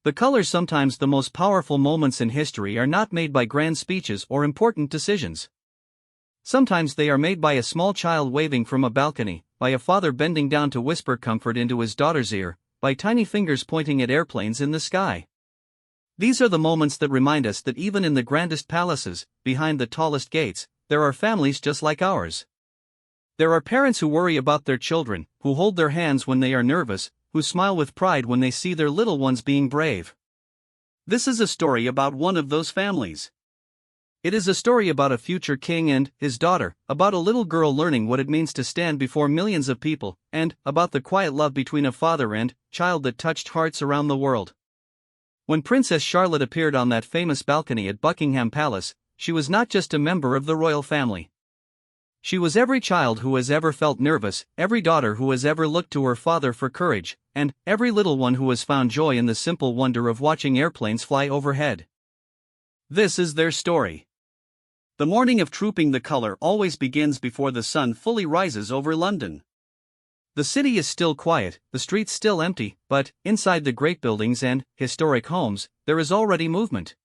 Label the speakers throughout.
Speaker 1: The colors, sometimes the most powerful moments in history, are not made by grand speeches or important decisions. Sometimes they are made by a small child waving from a balcony, by a father bending down to whisper comfort into his daughter's ear, by tiny fingers pointing at airplanes in the sky. These are the moments that remind us that even in the grandest palaces, behind the tallest gates, there are families just like ours. There are parents who worry about their children, who hold their hands when they are nervous, who smile with pride when they see their little ones being brave. This is a story about one of those families. It is a story about a future king and his daughter, about a little girl learning what it means to stand before millions of people, and about the quiet love between a father and child that touched hearts around the world. When Princess Charlotte appeared on that famous balcony at Buckingham Palace, she was not just a member of the royal family. She was every child who has ever felt nervous, every daughter who has ever looked to her father for courage, and every little one who has found joy in the simple wonder of watching airplanes fly overhead. This is their story. The morning of Trooping the Colour always begins before the sun fully rises over London. The city is still quiet, the streets still empty, but inside the great buildings and historic homes, there is already movement.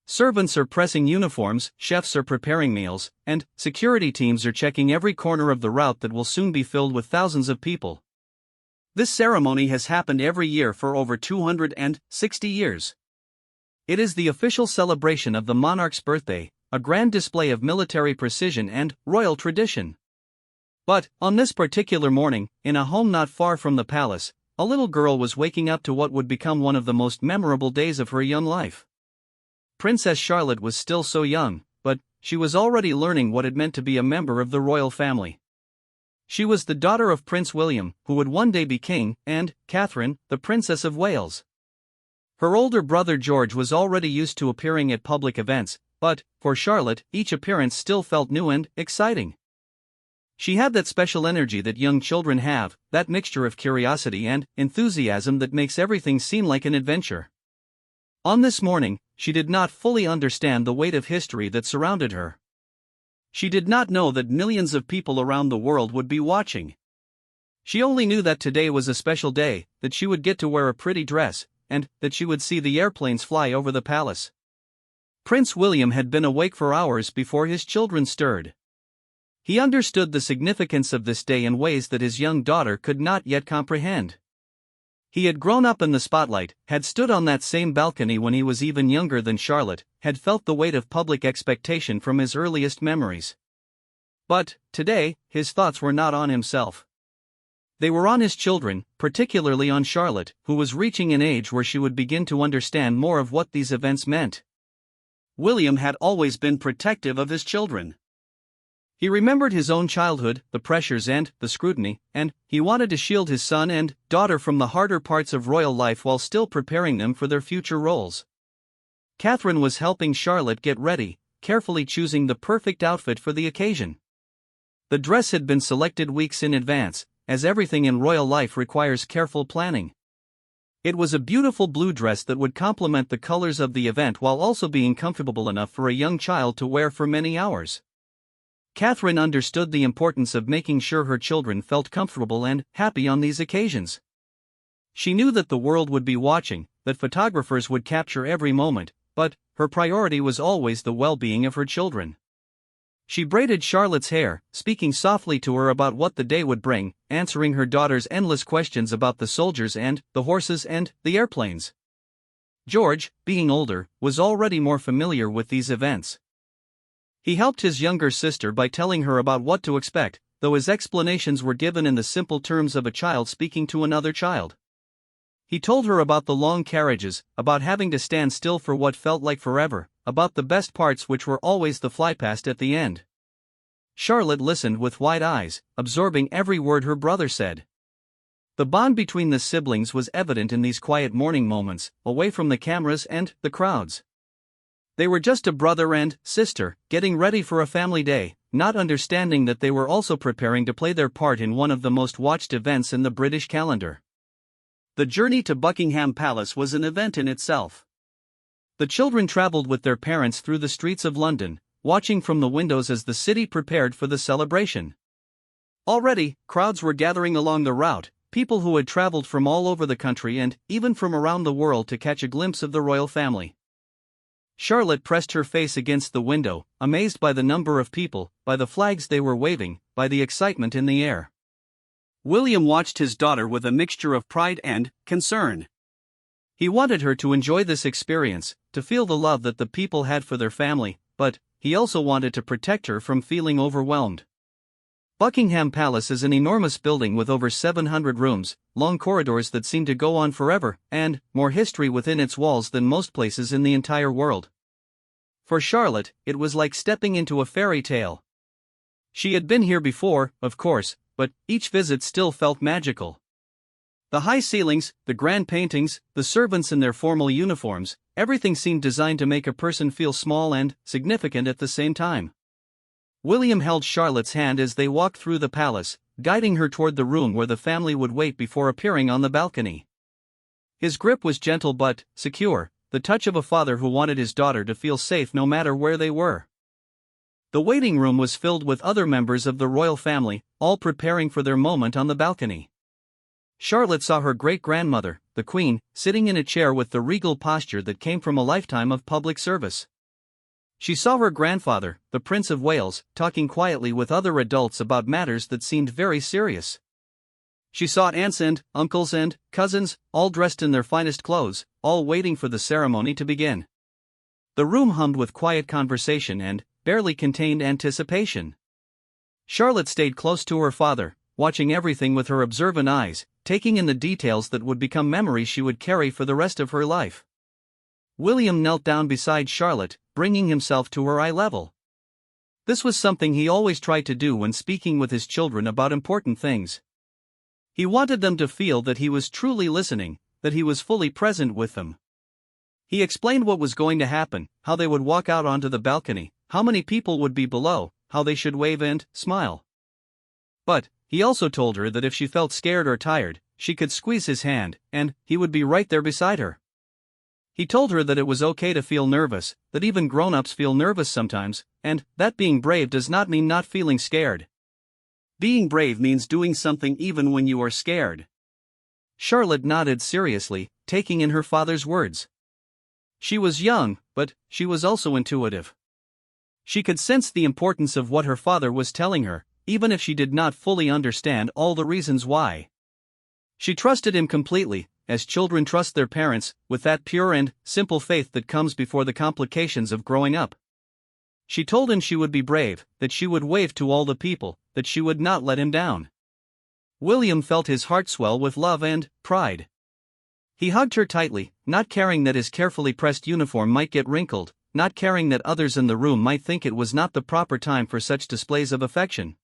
Speaker 1: Servants are pressing uniforms, chefs are preparing meals, and security teams are checking every corner of the route that will soon be filled with thousands of people. This ceremony has happened every year for over 260 years. It is the official celebration of the monarch's birthday, a grand display of military precision and royal tradition. But, on this particular morning, in a home not far from the palace, a little girl was waking up to what would become one of the most memorable days of her young life. Princess Charlotte was still so young, but she was already learning what it meant to be a member of the royal family. She was the daughter of Prince William, who would one day be king, and Catherine, the Princess of Wales. Her older brother George was already used to appearing at public events, but, for Charlotte, each appearance still felt new and exciting. She had that special energy that young children have, that mixture of curiosity and enthusiasm that makes everything seem like an adventure. On this morning, she did not fully understand the weight of history that surrounded her. She did not know that millions of people around the world would be watching. She only knew that today was a special day, that she would get to wear a pretty dress, and that she would see the airplanes fly over the palace. Prince William had been awake for hours before his children stirred. He understood the significance of this day in ways that his young daughter could not yet comprehend. He had grown up in the spotlight, had stood on that same balcony when he was even younger than Charlotte, had felt the weight of public expectation from his earliest memories. But, today, his thoughts were not on himself. They were on his children, particularly on Charlotte, who was reaching an age where she would begin to understand more of what these events meant. William had always been protective of his children. He remembered his own childhood, the pressures and the scrutiny, and he wanted to shield his son and daughter from the harder parts of royal life while still preparing them for their future roles. Catherine was helping Charlotte get ready, carefully choosing the perfect outfit for the occasion. The dress had been selected weeks in advance, as everything in royal life requires careful planning. It was a beautiful blue dress that would complement the colors of the event while also being comfortable enough for a young child to wear for many hours. Catherine understood the importance of making sure her children felt comfortable and happy on these occasions. She knew that the world would be watching, that photographers would capture every moment, but her priority was always the well-being of her children. She braided Charlotte's hair, speaking softly to her about what the day would bring, answering her daughter's endless questions about the soldiers and the horses and the airplanes. George, being older, was already more familiar with these events. He helped his younger sister by telling her about what to expect, though his explanations were given in the simple terms of a child speaking to another child. He told her about the long carriages, about having to stand still for what felt like forever, about the best parts which were always the flypast at the end. Charlotte listened with wide eyes, absorbing every word her brother said. The bond between the siblings was evident in these quiet morning moments, away from the cameras and the crowds. They were just a brother and sister, getting ready for a family day, not understanding that they were also preparing to play their part in one of the most watched events in the British calendar. The journey to Buckingham Palace was an event in itself. The children traveled with their parents through the streets of London, watching from the windows as the city prepared for the celebration. Already, crowds were gathering along the route, people who had traveled from all over the country and even from around the world to catch a glimpse of the royal family. Charlotte pressed her face against the window, amazed by the number of people, by the flags they were waving, by the excitement in the air. William watched his daughter with a mixture of pride and concern. He wanted her to enjoy this experience, to feel the love that the people had for their family, but he also wanted to protect her from feeling overwhelmed. Buckingham Palace is an enormous building with over 700 rooms, long corridors that seem to go on forever, and more history within its walls than most places in the entire world. For Charlotte, it was like stepping into a fairy tale. She had been here before, of course, but each visit still felt magical. The high ceilings, the grand paintings, the servants in their formal uniforms, everything seemed designed to make a person feel small and significant at the same time. William held Charlotte's hand as they walked through the palace, guiding her toward the room where the family would wait before appearing on the balcony. His grip was gentle but secure, the touch of a father who wanted his daughter to feel safe no matter where they were. The waiting room was filled with other members of the royal family, all preparing for their moment on the balcony. Charlotte saw her great-grandmother, the Queen, sitting in a chair with the regal posture that came from a lifetime of public service. She saw her grandfather, the Prince of Wales, talking quietly with other adults about matters that seemed very serious. She saw aunts and uncles and cousins, all dressed in their finest clothes, all waiting for the ceremony to begin. The room hummed with quiet conversation and barely contained anticipation. Charlotte stayed close to her father, watching everything with her observant eyes, taking in the details that would become memories she would carry for the rest of her life. William knelt down beside Charlotte, bringing himself to her eye level. This was something he always tried to do when speaking with his children about important things. He wanted them to feel that he was truly listening, that he was fully present with them. He explained what was going to happen, how they would walk out onto the balcony, how many people would be below, how they should wave and smile. But he also told her that if she felt scared or tired, she could squeeze his hand, and he would be right there beside her. He told her that it was okay to feel nervous, that even grown-ups feel nervous sometimes, and that being brave does not mean not feeling scared. Being brave means doing something even when you are scared. Charlotte nodded seriously, taking in her father's words. She was young, but she was also intuitive. She could sense the importance of what her father was telling her, even if she did not fully understand all the reasons why. She trusted him completely, as children trust their parents, with that pure and simple faith that comes before the complications of growing up. She told him she would be brave, that she would wave to all the people, that she would not let him down. William felt his heart swell with love and pride. He hugged her tightly, not caring that his carefully pressed uniform might get wrinkled, not caring that others in the room might think it was not the proper time for such displays of affection.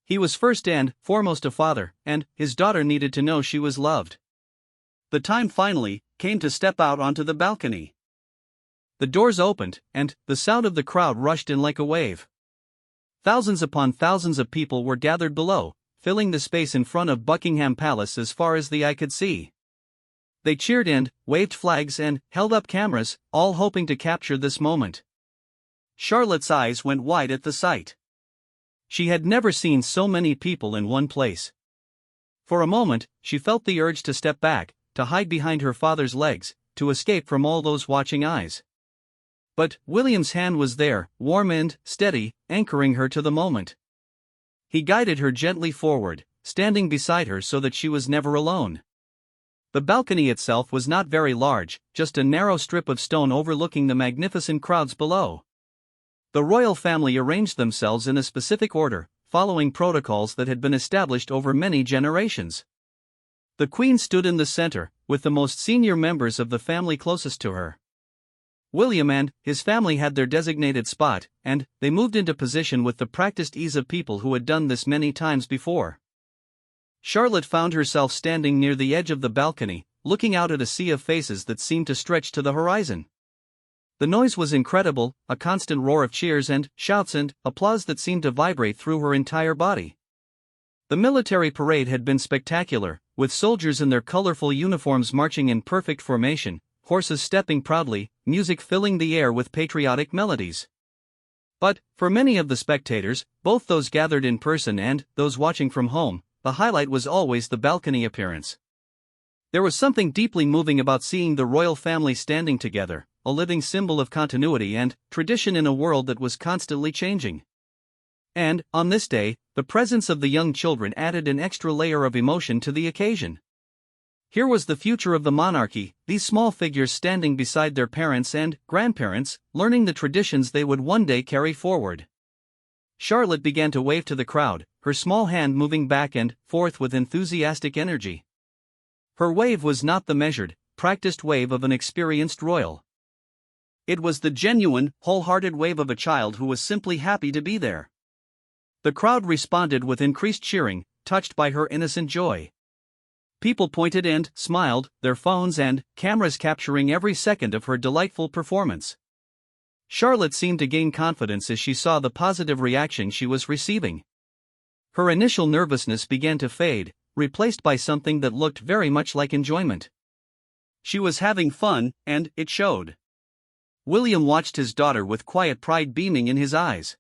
Speaker 1: He was first and foremost a father, and his daughter needed to know she was loved. The time finally came to step out onto the balcony. The doors opened, and the sound of the crowd rushed in like a wave. Thousands upon thousands of people were gathered below, filling the space in front of Buckingham Palace as far as the eye could see. They cheered and waved flags and held up cameras, all hoping to capture this moment. Charlotte's eyes went wide at the sight. She had never seen so many people in one place. For a moment, she felt the urge to step back, to hide behind her father's legs, to escape from all those watching eyes. But William's hand was there, warm and steady, anchoring her to the moment. He guided her gently forward, standing beside her so that she was never alone. The balcony itself was not very large, just a narrow strip of stone overlooking the magnificent crowds below. The royal family arranged themselves in a specific order, following protocols that had been established over many generations. The Queen stood in the center, with the most senior members of the family closest to her. William and his family had their designated spot, and they moved into position with the practiced ease of people who had done this many times before. Charlotte found herself standing near the edge of the balcony, looking out at a sea of faces that seemed to stretch to the horizon. The noise was incredible, a constant roar of cheers and shouts and applause that seemed to vibrate through her entire body. The military parade had been spectacular, with soldiers in their colorful uniforms marching in perfect formation, horses stepping proudly, music filling the air with patriotic melodies. But, for many of the spectators, both those gathered in person and those watching from home, the highlight was always the balcony appearance. There was something deeply moving about seeing the royal family standing together, a living symbol of continuity and tradition in a world that was constantly changing. And, on this day, the presence of the young children added an extra layer of emotion to the occasion. Here was the future of the monarchy, these small figures standing beside their parents and grandparents, learning the traditions they would one day carry forward. Charlotte began to wave to the crowd, her small hand moving back and forth with enthusiastic energy. Her wave was not the measured, practiced wave of an experienced royal. It was the genuine, wholehearted wave of a child who was simply happy to be there. The crowd responded with increased cheering, touched by her innocent joy. People pointed and smiled, their phones and cameras capturing every second of her delightful performance. Charlotte seemed to gain confidence as she saw the positive reaction she was receiving. Her initial nervousness began to fade, replaced by something that looked very much like enjoyment. She was having fun, and it showed. William watched his daughter with quiet pride beaming in his eyes.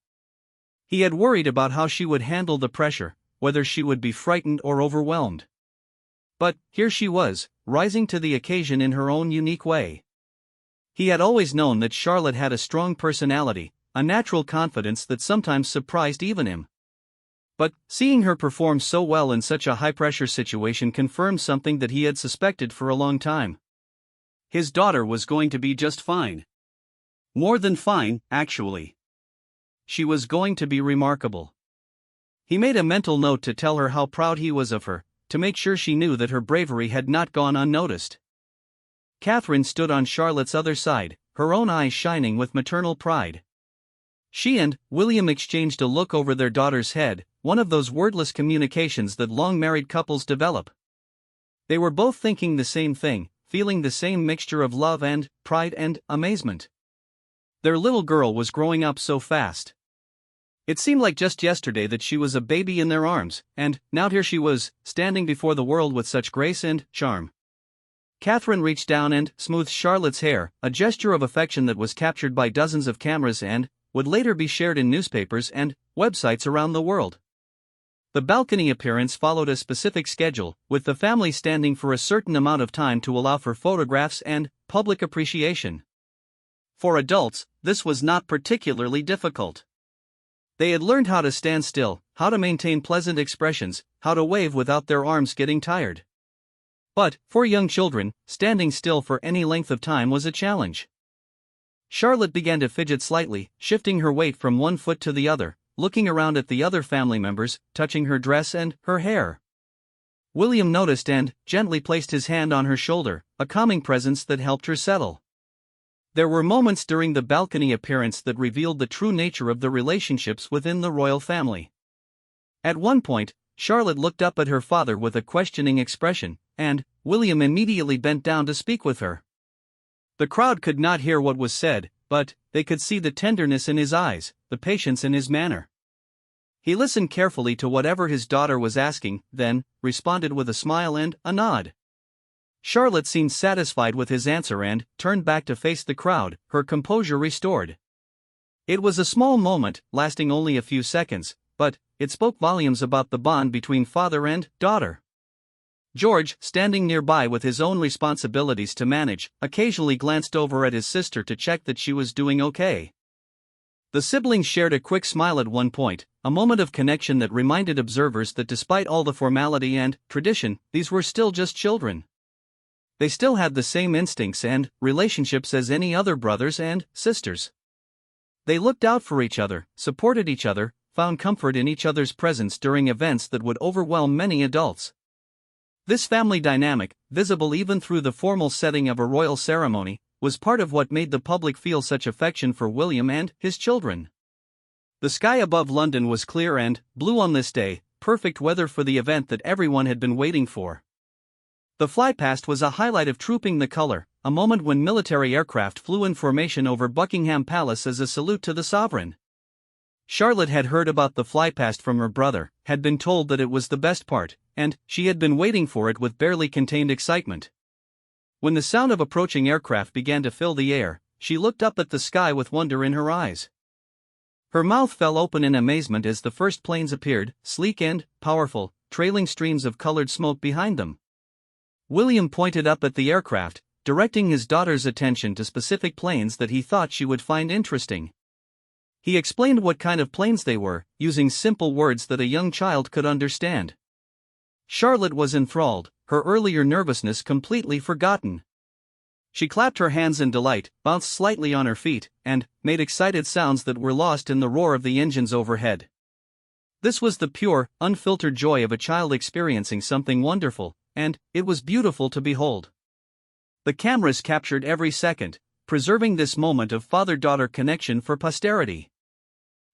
Speaker 1: He had worried about how she would handle the pressure, whether she would be frightened or overwhelmed. But here she was, rising to the occasion in her own unique way. He had always known that Charlotte had a strong personality, a natural confidence that sometimes surprised even him. But seeing her perform so well in such a high-pressure situation confirmed something that he had suspected for a long time. His daughter was going to be just fine. More than fine, actually. She was going to be remarkable. He made a mental note to tell her how proud he was of her, to make sure she knew that her bravery had not gone unnoticed. Catherine stood on Charlotte's other side, her own eyes shining with maternal pride. She and William exchanged a look over their daughter's head, one of those wordless communications that long-married couples develop. They were both thinking the same thing, feeling the same mixture of love and pride and amazement. Their little girl was growing up so fast. It seemed like just yesterday that she was a baby in their arms, and now here she was, standing before the world with such grace and charm. Catherine reached down and smoothed Charlotte's hair, a gesture of affection that was captured by dozens of cameras and would later be shared in newspapers and websites around the world. The balcony appearance followed a specific schedule, with the family standing for a certain amount of time to allow for photographs and public appreciation. For adults, this was not particularly difficult. They had learned how to stand still, how to maintain pleasant expressions, how to wave without their arms getting tired. But, for young children, standing still for any length of time was a challenge. Charlotte began to fidget slightly, shifting her weight from one foot to the other, looking around at the other family members, touching her dress and her hair. William noticed and gently placed his hand on her shoulder, a calming presence that helped her settle. There were moments during the balcony appearance that revealed the true nature of the relationships within the royal family. At one point, Charlotte looked up at her father with a questioning expression, and William immediately bent down to speak with her. The crowd could not hear what was said, but they could see the tenderness in his eyes, the patience in his manner. He listened carefully to whatever his daughter was asking, then responded with a smile and a nod. Charlotte seemed satisfied with his answer and turned back to face the crowd, her composure restored. It was a small moment, lasting only a few seconds, but it spoke volumes about the bond between father and daughter. George, standing nearby with his own responsibilities to manage, occasionally glanced over at his sister to check that she was doing okay. The siblings shared a quick smile at one point, a moment of connection that reminded observers that despite all the formality and tradition, these were still just children. They still had the same instincts and relationships as any other brothers and sisters. They looked out for each other, supported each other, found comfort in each other's presence during events that would overwhelm many adults. This family dynamic, visible even through the formal setting of a royal ceremony, was part of what made the public feel such affection for William and his children. The sky above London was clear and blue on this day, perfect weather for the event that everyone had been waiting for. The flypast was a highlight of Trooping the Colour, a moment when military aircraft flew in formation over Buckingham Palace as a salute to the sovereign. Charlotte had heard about the flypast from her brother, had been told that it was the best part, and she had been waiting for it with barely contained excitement. When the sound of approaching aircraft began to fill the air, she looked up at the sky with wonder in her eyes. Her mouth fell open in amazement as the first planes appeared, sleek and powerful, trailing streams of colored smoke behind them. William pointed up at the aircraft, directing his daughter's attention to specific planes that he thought she would find interesting. He explained what kind of planes they were, using simple words that a young child could understand. Charlotte was enthralled, her earlier nervousness completely forgotten. She clapped her hands in delight, bounced slightly on her feet, and made excited sounds that were lost in the roar of the engines overhead. This was the pure, unfiltered joy of a child experiencing something wonderful, and it was beautiful to behold. The cameras captured every second, preserving this moment of father-daughter connection for posterity.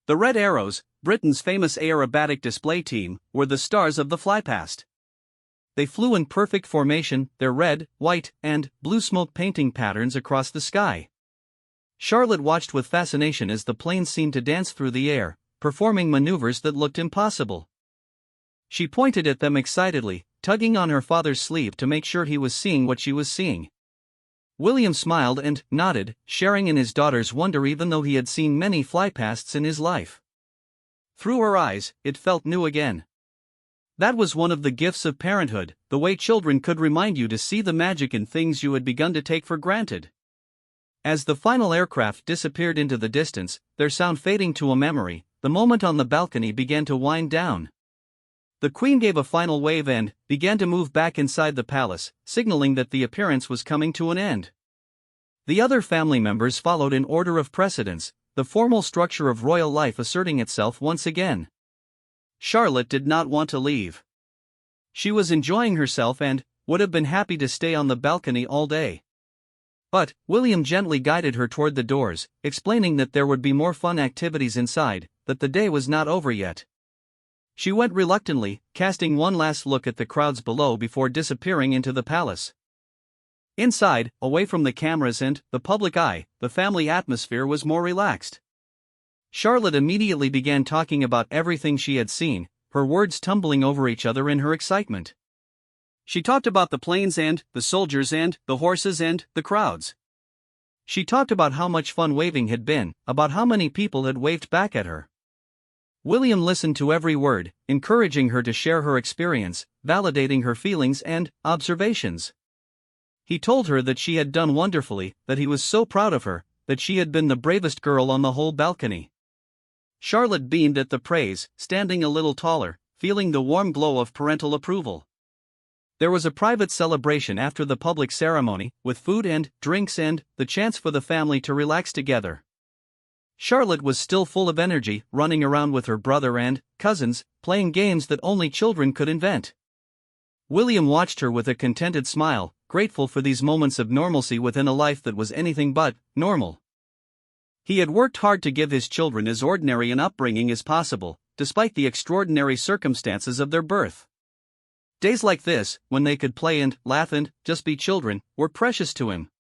Speaker 1: The Red Arrows, Britain's famous aerobatic display team, were the stars of the flypast. They flew in perfect formation, their red, white, and blue smoke painting patterns across the sky. Charlotte watched with fascination as the planes seemed to dance through the air, performing maneuvers that looked impossible. She pointed at them excitedly, tugging on her father's sleeve to make sure he was seeing what she was seeing. William smiled and nodded, sharing in his daughter's wonder even though he had seen many flypasts in his life. Through her eyes, it felt new again. That was one of the gifts of parenthood, the way children could remind you to see the magic in things you had begun to take for granted. As the final aircraft disappeared into the distance, their sound fading to a memory, the moment on the balcony began to wind down. The Queen gave a final wave and began to move back inside the palace, signaling that the appearance was coming to an end. The other family members followed in order of precedence, the formal structure of royal life asserting itself once again. Charlotte did not want to leave. She was enjoying herself and would have been happy to stay on the balcony all day. But William gently guided her toward the doors, explaining that there would be more fun activities inside, that the day was not over yet. She went reluctantly, casting one last look at the crowds below before disappearing into the palace. Inside, away from the cameras and the public eye, the family atmosphere was more relaxed. Charlotte immediately began talking about everything she had seen, her words tumbling over each other in her excitement. She talked about the planes and the soldiers and the horses and the crowds. She talked about how much fun waving had been, about how many people had waved back at her. William listened to every word, encouraging her to share her experience, validating her feelings and observations. He told her that she had done wonderfully, that he was so proud of her, that she had been the bravest girl on the whole balcony. Charlotte beamed at the praise, standing a little taller, feeling the warm glow of parental approval. There was a private celebration after the public ceremony, with food and drinks and the chance for the family to relax together. Charlotte was still full of energy, running around with her brother and cousins, playing games that only children could invent. William watched her with a contented smile, grateful for these moments of normalcy within a life that was anything but normal. He had worked hard to give his children as ordinary an upbringing as possible, despite the extraordinary circumstances of their birth. Days like this, when they could play and laugh and just be children, were precious to him.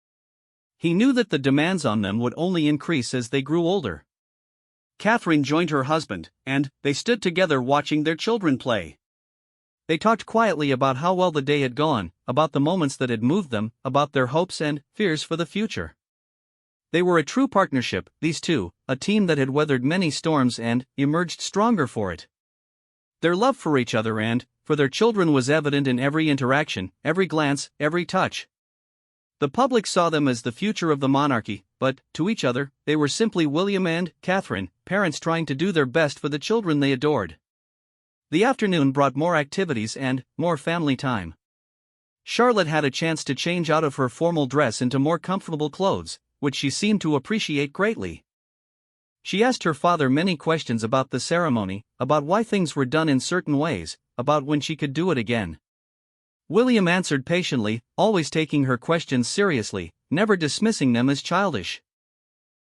Speaker 1: He knew that the demands on them would only increase as they grew older. Catherine joined her husband, and they stood together watching their children play. They talked quietly about how well the day had gone, about the moments that had moved them, about their hopes and fears for the future. They were a true partnership, these two, a team that had weathered many storms and emerged stronger for it. Their love for each other and for their children was evident in every interaction, every glance, every touch. The public saw them as the future of the monarchy, but, to each other, they were simply William and Catherine, parents trying to do their best for the children they adored. The afternoon brought more activities and more family time. Charlotte had a chance to change out of her formal dress into more comfortable clothes, which she seemed to appreciate greatly. She asked her father many questions about the ceremony, about why things were done in certain ways, about when she could do it again. William answered patiently, always taking her questions seriously, never dismissing them as childish.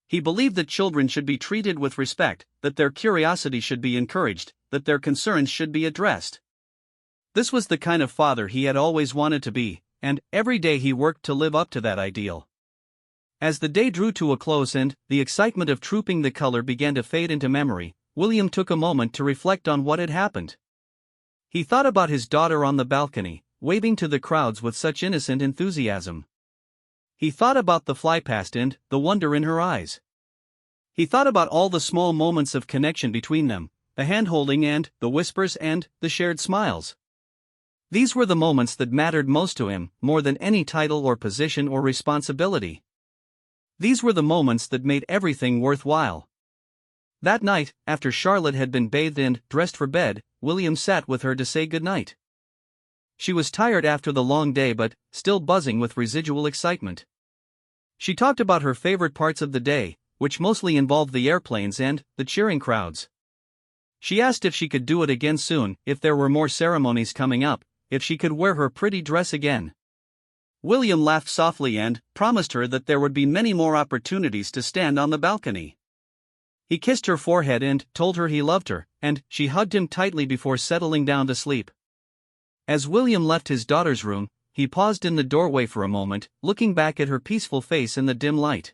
Speaker 1: He believed that children should be treated with respect, that their curiosity should be encouraged, that their concerns should be addressed. This was the kind of father he had always wanted to be, and every day he worked to live up to that ideal. As the day drew to a close and the excitement of trooping the color began to fade into memory, William took a moment to reflect on what had happened. He thought about his daughter on the balcony, waving to the crowds with such innocent enthusiasm. He thought about the flypast and the wonder in her eyes. He thought about all the small moments of connection between them, the hand-holding and the whispers and the shared smiles. These were the moments that mattered most to him, more than any title or position or responsibility. These were the moments that made everything worthwhile. That night, after Charlotte had been bathed and dressed for bed, William sat with her to say goodnight. She was tired after the long day but still buzzing with residual excitement. She talked about her favorite parts of the day, which mostly involved the airplanes and the cheering crowds. She asked if she could do it again soon, if there were more ceremonies coming up, if she could wear her pretty dress again. William laughed softly and promised her that there would be many more opportunities to stand on the balcony. He kissed her forehead and told her he loved her, and she hugged him tightly before settling down to sleep. As William left his daughter's room, he paused in the doorway for a moment, looking back at her peaceful face in the dim light.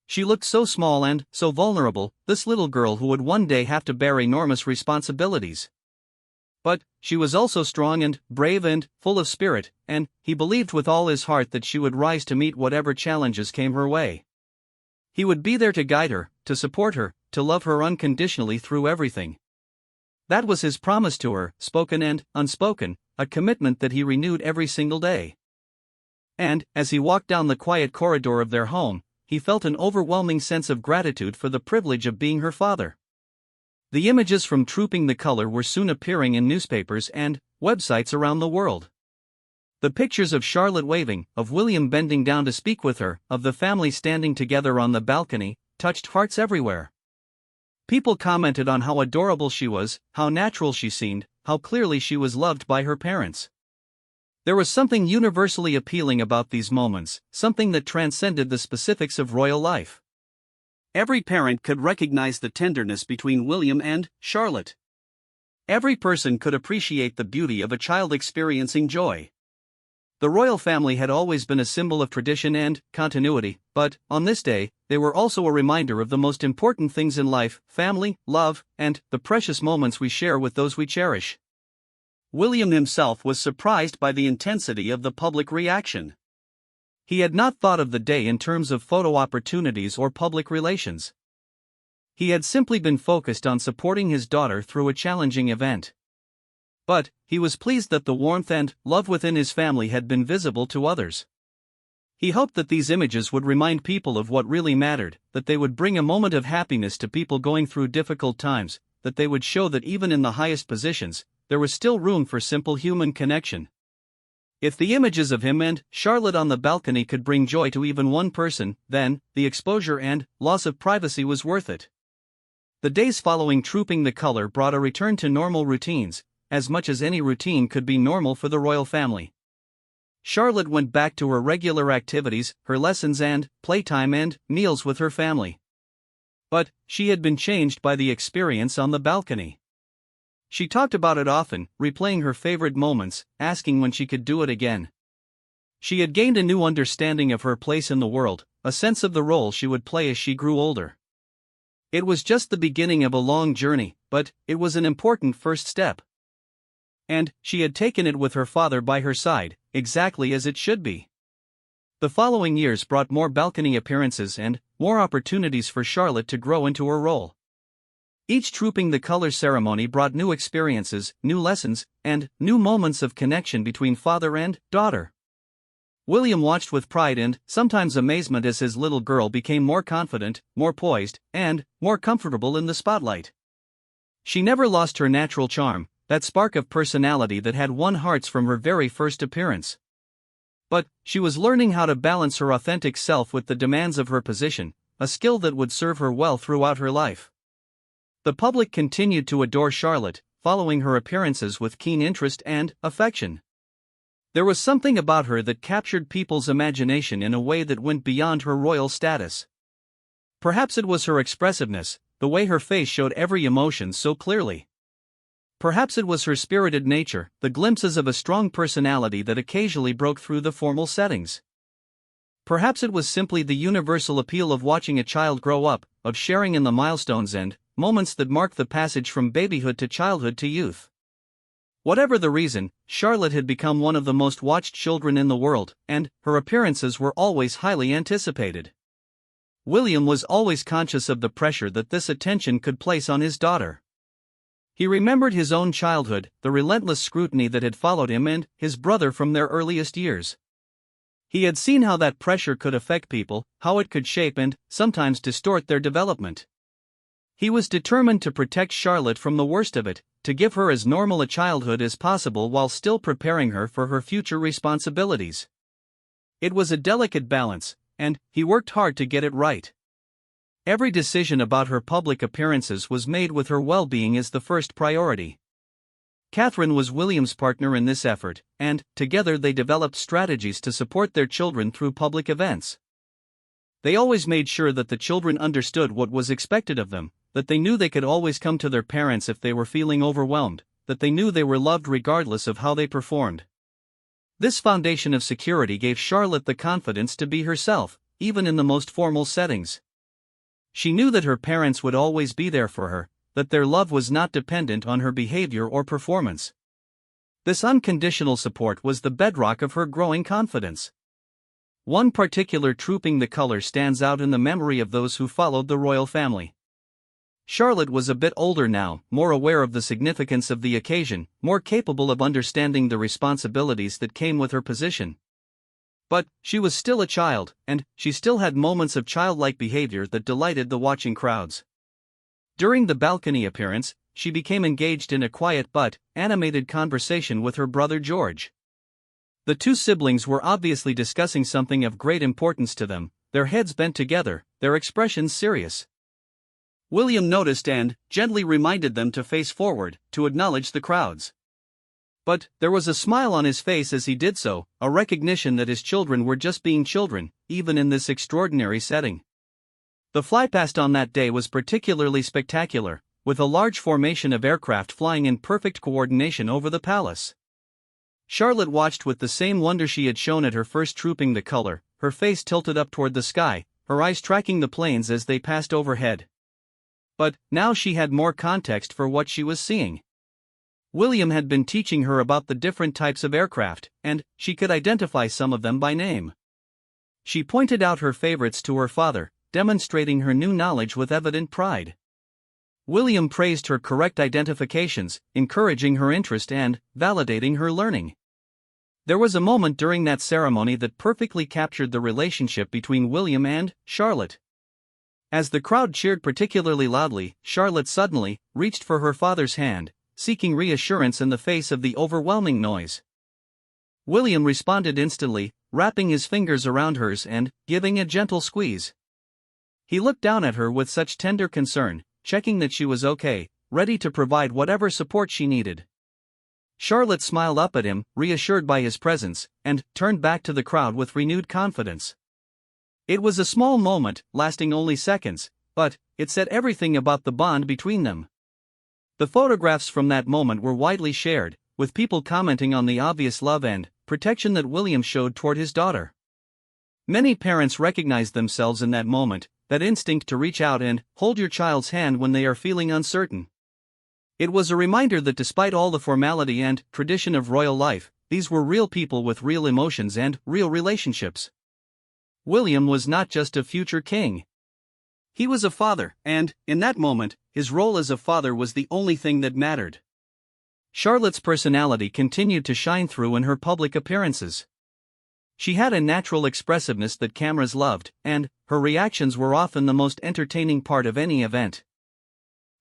Speaker 1: She looked so small and so vulnerable, this little girl who would one day have to bear enormous responsibilities. But she was also strong and brave and full of spirit, and he believed with all his heart that she would rise to meet whatever challenges came her way. He would be there to guide her, to support her, to love her unconditionally through everything. That was his promise to her, spoken and unspoken, a commitment that he renewed every single day. And, as he walked down the quiet corridor of their home, he felt an overwhelming sense of gratitude for the privilege of being her father. The images from Trooping the Color were soon appearing in newspapers and websites around the world. The pictures of Charlotte waving, of William bending down to speak with her, of the family standing together on the balcony, touched hearts everywhere. People commented on how adorable she was, how natural she seemed, how clearly she was loved by her parents. There was something universally appealing about these moments, something that transcended the specifics of royal life. Every parent could recognize the tenderness between William and Charlotte. Every person could appreciate the beauty of a child experiencing joy. The royal family had always been a symbol of tradition and continuity, but, on this day, they were also a reminder of the most important things in life: family, love, and the precious moments we share with those we cherish. William himself was surprised by the intensity of the public reaction. He had not thought of the day in terms of photo opportunities or public relations. He had simply been focused on supporting his daughter through a challenging event. But he was pleased that the warmth and love within his family had been visible to others. He hoped that these images would remind people of what really mattered, that they would bring a moment of happiness to people going through difficult times, that they would show that even in the highest positions, there was still room for simple human connection. If the images of him and Charlotte on the balcony could bring joy to even one person, then the exposure and loss of privacy was worth it. The days following Trooping the Color brought a return to normal routines, as much as any routine could be normal for the royal family. Charlotte went back to her regular activities, her lessons and playtime and meals with her family. But she had been changed by the experience on the balcony. She talked about it often, replaying her favorite moments, asking when she could do it again. She had gained a new understanding of her place in the world, a sense of the role she would play as she grew older. It was just the beginning of a long journey, but it was an important first step. And she had taken it with her father by her side, exactly as it should be. The following years brought more balcony appearances and more opportunities for Charlotte to grow into her role. Each Trooping the Color ceremony brought new experiences, new lessons, and new moments of connection between father and daughter. William watched with pride and sometimes amazement as his little girl became more confident, more poised, and more comfortable in the spotlight. She never lost her natural charm, that spark of personality that had won hearts from her very first appearance. But she was learning how to balance her authentic self with the demands of her position, a skill that would serve her well throughout her life. The public continued to adore Charlotte, following her appearances with keen interest and affection. There was something about her that captured people's imagination in a way that went beyond her royal status. Perhaps it was her expressiveness, the way her face showed every emotion so clearly. Perhaps it was her spirited nature, the glimpses of a strong personality that occasionally broke through the formal settings. Perhaps it was simply the universal appeal of watching a child grow up, of sharing in the milestones and moments that mark the passage from babyhood to childhood to youth. Whatever the reason, Charlotte had become one of the most watched children in the world, and her appearances were always highly anticipated. William was always conscious of the pressure that this attention could place on his daughter. He remembered his own childhood, the relentless scrutiny that had followed him and his brother from their earliest years. He had seen how that pressure could affect people, how it could shape and, sometimes, distort their development. He was determined to protect Charlotte from the worst of it, to give her as normal a childhood as possible while still preparing her for her future responsibilities. It was a delicate balance, and he worked hard to get it right. Every decision about her public appearances was made with her well-being as the first priority. Catherine was William's partner in this effort, and, together they developed strategies to support their children through public events. They always made sure that the children understood what was expected of them, that they knew they could always come to their parents if they were feeling overwhelmed, that they knew they were loved regardless of how they performed. This foundation of security gave Charlotte the confidence to be herself, even in the most formal settings. She knew that her parents would always be there for her, that their love was not dependent on her behavior or performance. This unconditional support was the bedrock of her growing confidence. One particular Trooping the Color stands out in the memory of those who followed the royal family. Charlotte was a bit older now, more aware of the significance of the occasion, more capable of understanding the responsibilities that came with her position. But she was still a child, and she still had moments of childlike behavior that delighted the watching crowds. During the balcony appearance, she became engaged in a quiet but animated conversation with her brother George. The two siblings were obviously discussing something of great importance to them, their heads bent together, their expressions serious. William noticed and gently reminded them to face forward, to acknowledge the crowds. But there was a smile on his face as he did so, a recognition that his children were just being children, even in this extraordinary setting. The flypast on that day was particularly spectacular, with a large formation of aircraft flying in perfect coordination over the palace. Charlotte watched with the same wonder she had shown at her first Trooping the Color, her face tilted up toward the sky, her eyes tracking the planes as they passed overhead. But now she had more context for what she was seeing. William had been teaching her about the different types of aircraft, and she could identify some of them by name. She pointed out her favorites to her father, demonstrating her new knowledge with evident pride. William praised her correct identifications, encouraging her interest and validating her learning. There was a moment during that ceremony that perfectly captured the relationship between William and Charlotte. As the crowd cheered particularly loudly, Charlotte suddenly reached for her father's hand, seeking reassurance in the face of the overwhelming noise. William responded instantly, wrapping his fingers around hers and giving a gentle squeeze. He looked down at her with such tender concern, checking that she was okay, ready to provide whatever support she needed. Charlotte smiled up at him, reassured by his presence, and turned back to the crowd with renewed confidence. It was a small moment, lasting only seconds, but it said everything about the bond between them. The photographs from that moment were widely shared, with people commenting on the obvious love and protection that William showed toward his daughter. Many parents recognized themselves in that moment, that instinct to reach out and hold your child's hand when they are feeling uncertain. It was a reminder that despite all the formality and tradition of royal life, these were real people with real emotions and real relationships. William was not just a future king. He was a father, and, in that moment, his role as a father was the only thing that mattered. Charlotte's personality continued to shine through in her public appearances. She had a natural expressiveness that cameras loved, and her reactions were often the most entertaining part of any event.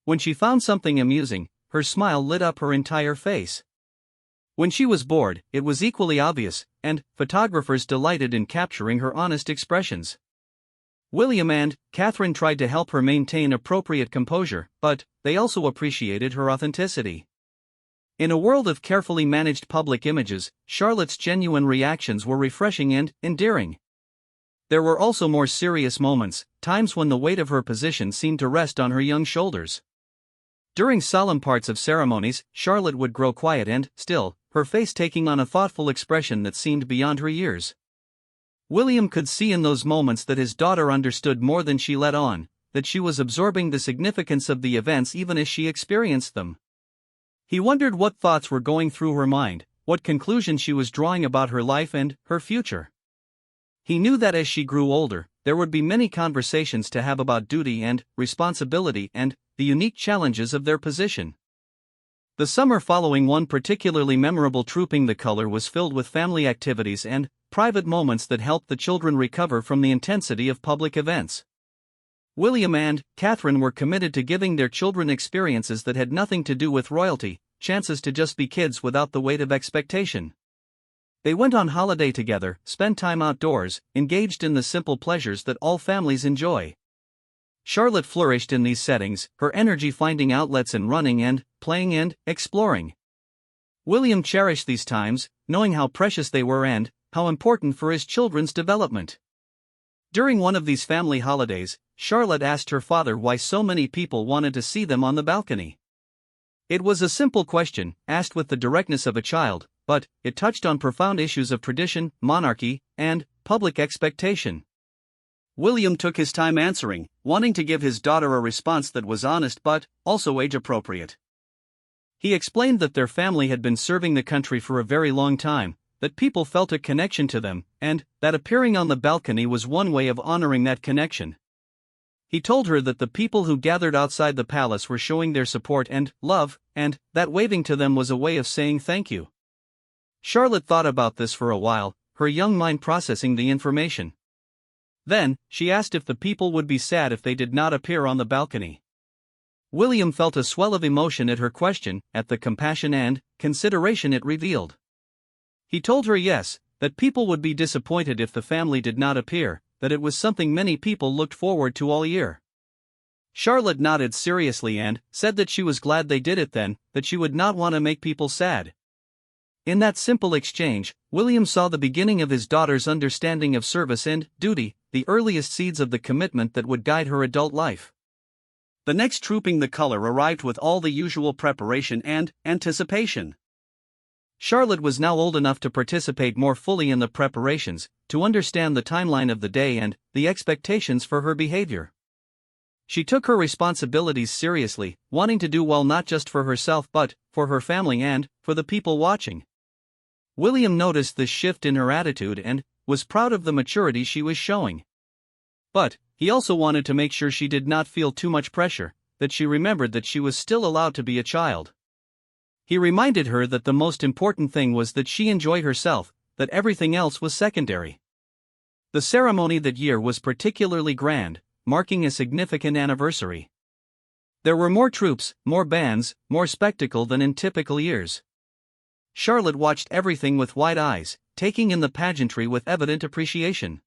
Speaker 1: When she found something amusing, her smile lit up her entire face. When she was bored, it was equally obvious, and photographers delighted in capturing her honest expressions. William and Catherine tried to help her maintain appropriate composure, but they also appreciated her authenticity. In a world of carefully managed public images, Charlotte's genuine reactions were refreshing and endearing. There were also more serious moments, times when the weight of her position seemed to rest on her young shoulders. During solemn parts of ceremonies, Charlotte would grow quiet and still, her face taking on a thoughtful expression that seemed beyond her years. William could see in those moments that his daughter understood more than she let on, that she was absorbing the significance of the events even as she experienced them. He wondered what thoughts were going through her mind, what conclusions she was drawing about her life and her future. He knew that as she grew older, there would be many conversations to have about duty and responsibility and the unique challenges of their position. The summer following one particularly memorable Trooping the Color was filled with family activities and private moments that helped the children recover from the intensity of public events. William and Catherine were committed to giving their children experiences that had nothing to do with royalty, chances to just be kids without the weight of expectation. They went on holiday together, spent time outdoors, engaged in the simple pleasures that all families enjoy. Charlotte flourished in these settings, her energy finding outlets in running and playing and exploring. William cherished these times, knowing how precious they were and how important for his children's development. During one of these family holidays, Charlotte asked her father why so many people wanted to see them on the balcony. It was a simple question, asked with the directness of a child, but it touched on profound issues of tradition, monarchy, and public expectation. William took his time answering, wanting to give his daughter a response that was honest but also age-appropriate. He explained that their family had been serving the country for a very long time, that people felt a connection to them, and that appearing on the balcony was one way of honoring that connection. He told her that the people who gathered outside the palace were showing their support and love, and that waving to them was a way of saying thank you. Charlotte thought about this for a while, her young mind processing the information. Then, she asked if the people would be sad if they did not appear on the balcony. William felt a swell of emotion at her question, at the compassion and consideration it revealed. He told her yes, that people would be disappointed if the family did not appear, that it was something many people looked forward to all year. Charlotte nodded seriously and said that she was glad they did it then, that she would not want to make people sad. In that simple exchange, William saw the beginning of his daughter's understanding of service and duty, the earliest seeds of the commitment that would guide her adult life. The next Trooping the Color arrived with all the usual preparation and anticipation. Charlotte was now old enough to participate more fully in the preparations, to understand the timeline of the day and the expectations for her behavior. She took her responsibilities seriously, wanting to do well not just for herself but for her family and for the people watching. William noticed this shift in her attitude and was proud of the maturity she was showing. But he also wanted to make sure she did not feel too much pressure, that she remembered that she was still allowed to be a child. He reminded her that the most important thing was that she enjoy herself, that everything else was secondary. The ceremony that year was particularly grand, marking a significant anniversary. There were more troops, more bands, more spectacle than in typical years. Charlotte watched everything with wide eyes, taking in the pageantry with evident appreciation.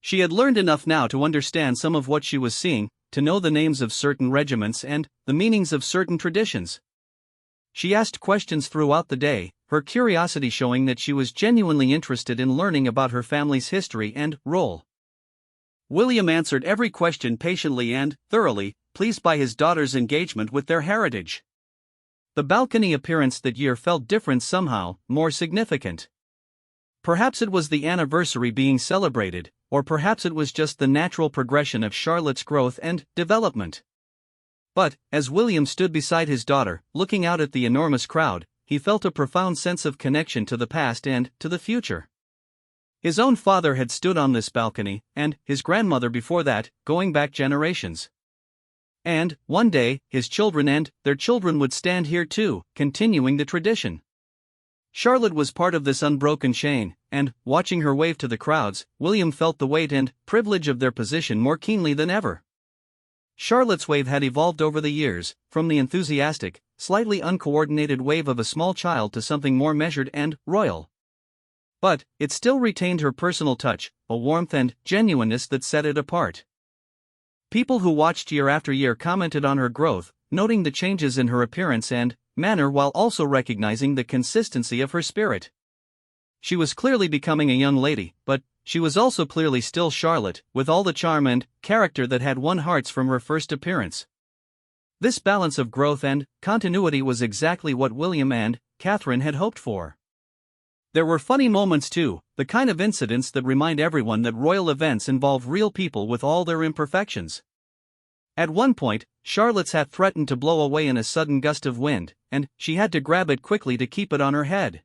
Speaker 1: She had learned enough now to understand some of what she was seeing, to know the names of certain regiments and the meanings of certain traditions. She asked questions throughout the day, her curiosity showing that she was genuinely interested in learning about her family's history and role. William answered every question patiently and thoroughly, pleased by his daughter's engagement with their heritage. The balcony appearance that year felt different somehow, more significant. Perhaps it was the anniversary being celebrated, or perhaps it was just the natural progression of Charlotte's growth and development. But, as William stood beside his daughter, looking out at the enormous crowd, he felt a profound sense of connection to the past and to the future. His own father had stood on this balcony, and his grandmother before that, going back generations. And, one day, his children and their children would stand here too, continuing the tradition. Charlotte was part of this unbroken chain, and, watching her wave to the crowds, William felt the weight and privilege of their position more keenly than ever. Charlotte's wave had evolved over the years, from the enthusiastic, slightly uncoordinated wave of a small child to something more measured and royal. But it still retained her personal touch, a warmth and genuineness that set it apart. People who watched year after year commented on her growth, noting the changes in her appearance and manner while also recognizing the consistency of her spirit. She was clearly becoming a young lady, but she was also clearly still Charlotte, with all the charm and character that had won hearts from her first appearance. This balance of growth and continuity was exactly what William and Catherine had hoped for. There were funny moments too, the kind of incidents that remind everyone that royal events involve real people with all their imperfections. At one point, Charlotte's hat threatened to blow away in a sudden gust of wind, and she had to grab it quickly to keep it on her head.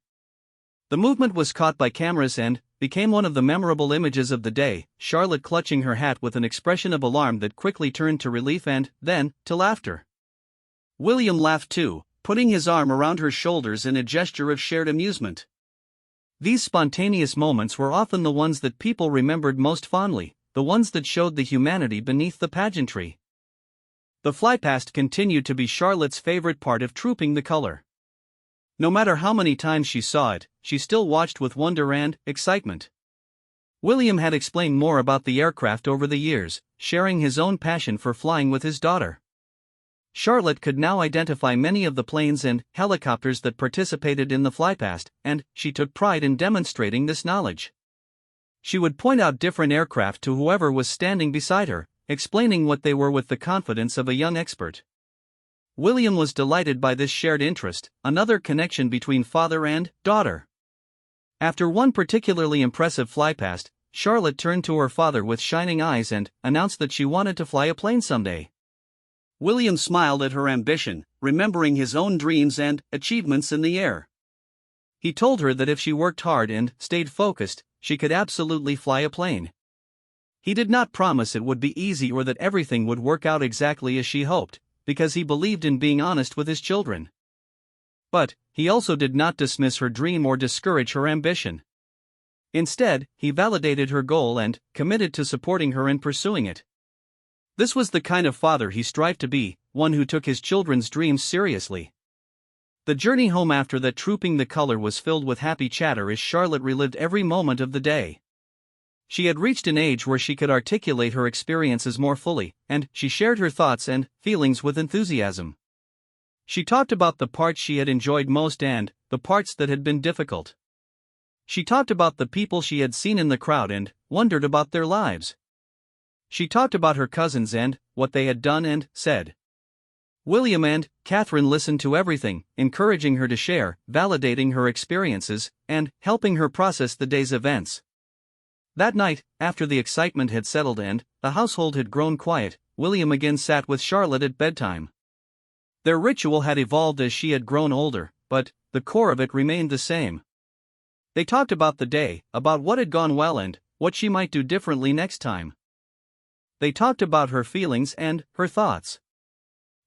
Speaker 1: The movement was caught by cameras and became one of the memorable images of the day, Charlotte clutching her hat with an expression of alarm that quickly turned to relief and, then, to laughter. William laughed too, putting his arm around her shoulders in a gesture of shared amusement. These spontaneous moments were often the ones that people remembered most fondly, the ones that showed the humanity beneath the pageantry. The flypast continued to be Charlotte's favorite part of Trooping the Color. No matter how many times she saw it, she still watched with wonder and excitement. William had explained more about the aircraft over the years, sharing his own passion for flying with his daughter. Charlotte could now identify many of the planes and helicopters that participated in the flypast, and she took pride in demonstrating this knowledge. She would point out different aircraft to whoever was standing beside her, explaining what they were with the confidence of a young expert. William was delighted by this shared interest, another connection between father and daughter. After one particularly impressive flypast, Charlotte turned to her father with shining eyes and announced that she wanted to fly a plane someday. William smiled at her ambition, remembering his own dreams and achievements in the air. He told her that if she worked hard and stayed focused, she could absolutely fly a plane. He did not promise it would be easy or that everything would work out exactly as she hoped, because he believed in being honest with his children. But he also did not dismiss her dream or discourage her ambition. Instead, he validated her goal and committed to supporting her in pursuing it. This was the kind of father he strived to be, one who took his children's dreams seriously. The journey home after that Trooping the Color was filled with happy chatter as Charlotte relived every moment of the day. She had reached an age where she could articulate her experiences more fully, and she shared her thoughts and feelings with enthusiasm. She talked about the parts she had enjoyed most and the parts that had been difficult. She talked about the people she had seen in the crowd and wondered about their lives. She talked about her cousins and what they had done and said. William and Catherine listened to everything, encouraging her to share, validating her experiences, and helping her process the day's events. That night, after the excitement had settled and the household had grown quiet, William again sat with Charlotte at bedtime. Their ritual had evolved as she had grown older, but the core of it remained the same. They talked about the day, about what had gone well and what she might do differently next time. They talked about her feelings and her thoughts.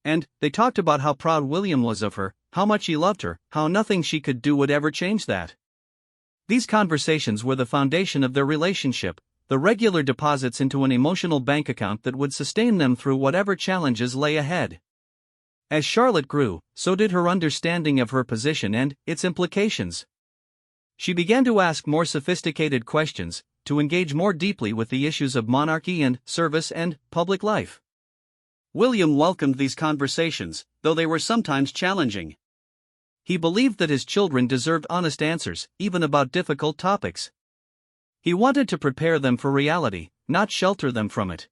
Speaker 1: And they talked about how proud William was of her, how much he loved her, how nothing she could do would ever change that. These conversations were the foundation of their relationship, the regular deposits into an emotional bank account that would sustain them through whatever challenges lay ahead. As Charlotte grew, so did her understanding of her position and its implications. She began to ask more sophisticated questions, to engage more deeply with the issues of monarchy and service and public life. William welcomed these conversations, though they were sometimes challenging. He believed that his children deserved honest answers, even about difficult topics. He wanted to prepare them for reality, not shelter them from it.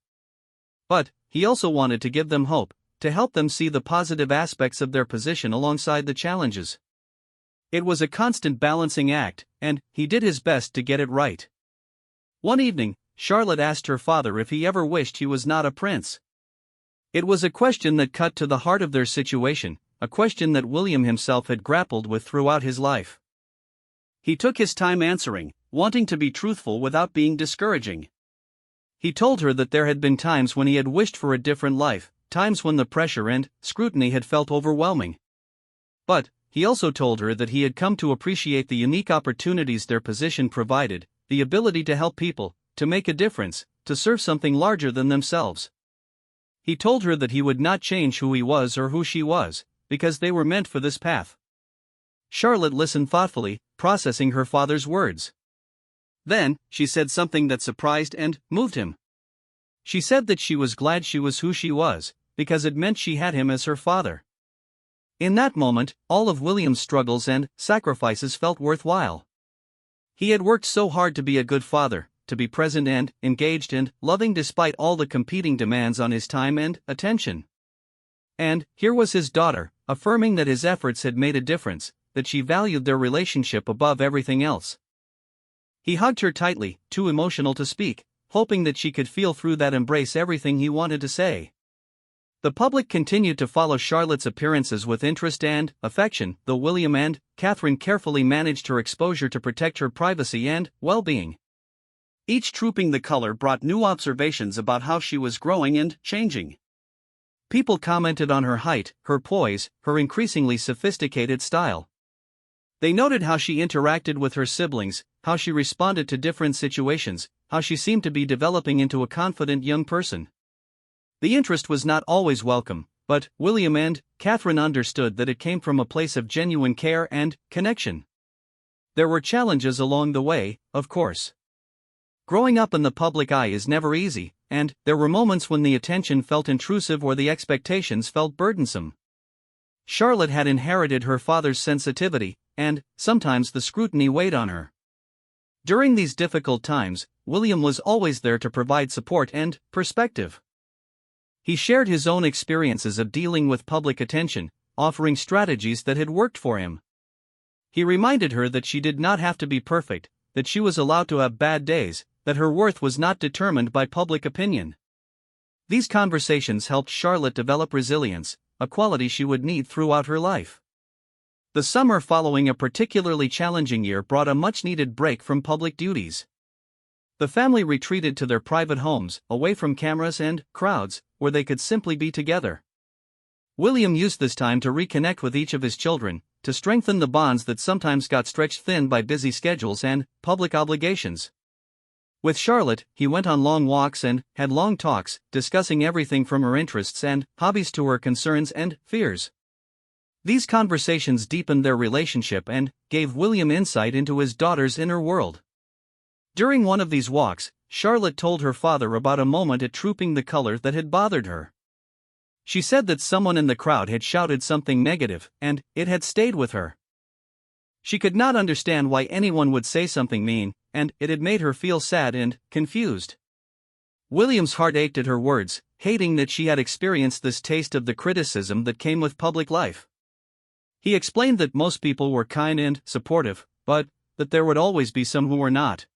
Speaker 1: But he also wanted to give them hope, to help them see the positive aspects of their position alongside the challenges. It was a constant balancing act, and he did his best to get it right. One evening, Charlotte asked her father if he ever wished he was not a prince. It was a question that cut to the heart of their situation, a question that William himself had grappled with throughout his life. He took his time answering, wanting to be truthful without being discouraging. He told her that there had been times when he had wished for a different life, times when the pressure and scrutiny had felt overwhelming. But he also told her that he had come to appreciate the unique opportunities their position provided, the ability to help people, to make a difference, to serve something larger than themselves. He told her that he would not change who he was or who she was, because they were meant for this path. Charlotte listened thoughtfully, processing her father's words. Then, she said something that surprised and moved him. She said that she was glad she was who she was, because it meant she had him as her father. In that moment, all of William's struggles and sacrifices felt worthwhile. He had worked so hard to be a good father, to be present and engaged and loving despite all the competing demands on his time and attention. And here was his daughter, affirming that his efforts had made a difference, that she valued their relationship above everything else. He hugged her tightly, too emotional to speak, hoping that she could feel through that embrace everything he wanted to say. The public continued to follow Charlotte's appearances with interest and affection, though William and Catherine carefully managed her exposure to protect her privacy and well-being. Each Trooping the Color brought new observations about how she was growing and changing. People commented on her height, her poise, her increasingly sophisticated style. They noted how she interacted with her siblings, how she responded to different situations, how she seemed to be developing into a confident young person. The interest was not always welcome, but William and Catherine understood that it came from a place of genuine care and connection. There were challenges along the way, of course. Growing up in the public eye is never easy, and there were moments when the attention felt intrusive or the expectations felt burdensome. Charlotte had inherited her father's sensitivity, and sometimes the scrutiny weighed on her. During these difficult times, William was always there to provide support and perspective. He shared his own experiences of dealing with public attention, offering strategies that had worked for him. He reminded her that she did not have to be perfect, that she was allowed to have bad days, that her worth was not determined by public opinion. These conversations helped Charlotte develop resilience, a quality she would need throughout her life. The summer following a particularly challenging year brought a much-needed break from public duties. The family retreated to their private homes, away from cameras and crowds, where they could simply be together. William used this time to reconnect with each of his children, to strengthen the bonds that sometimes got stretched thin by busy schedules and public obligations. With Charlotte, he went on long walks and had long talks, discussing everything from her interests and hobbies to her concerns and fears. These conversations deepened their relationship and gave William insight into his daughter's inner world. During one of these walks, Charlotte told her father about a moment at Trooping the Color that had bothered her. She said that someone in the crowd had shouted something negative, and it had stayed with her. She could not understand why anyone would say something mean, and it had made her feel sad and confused. William's heart ached at her words, hating that she had experienced this taste of the criticism that came with public life. He explained that most people were kind and supportive, but that there would always be some who were not.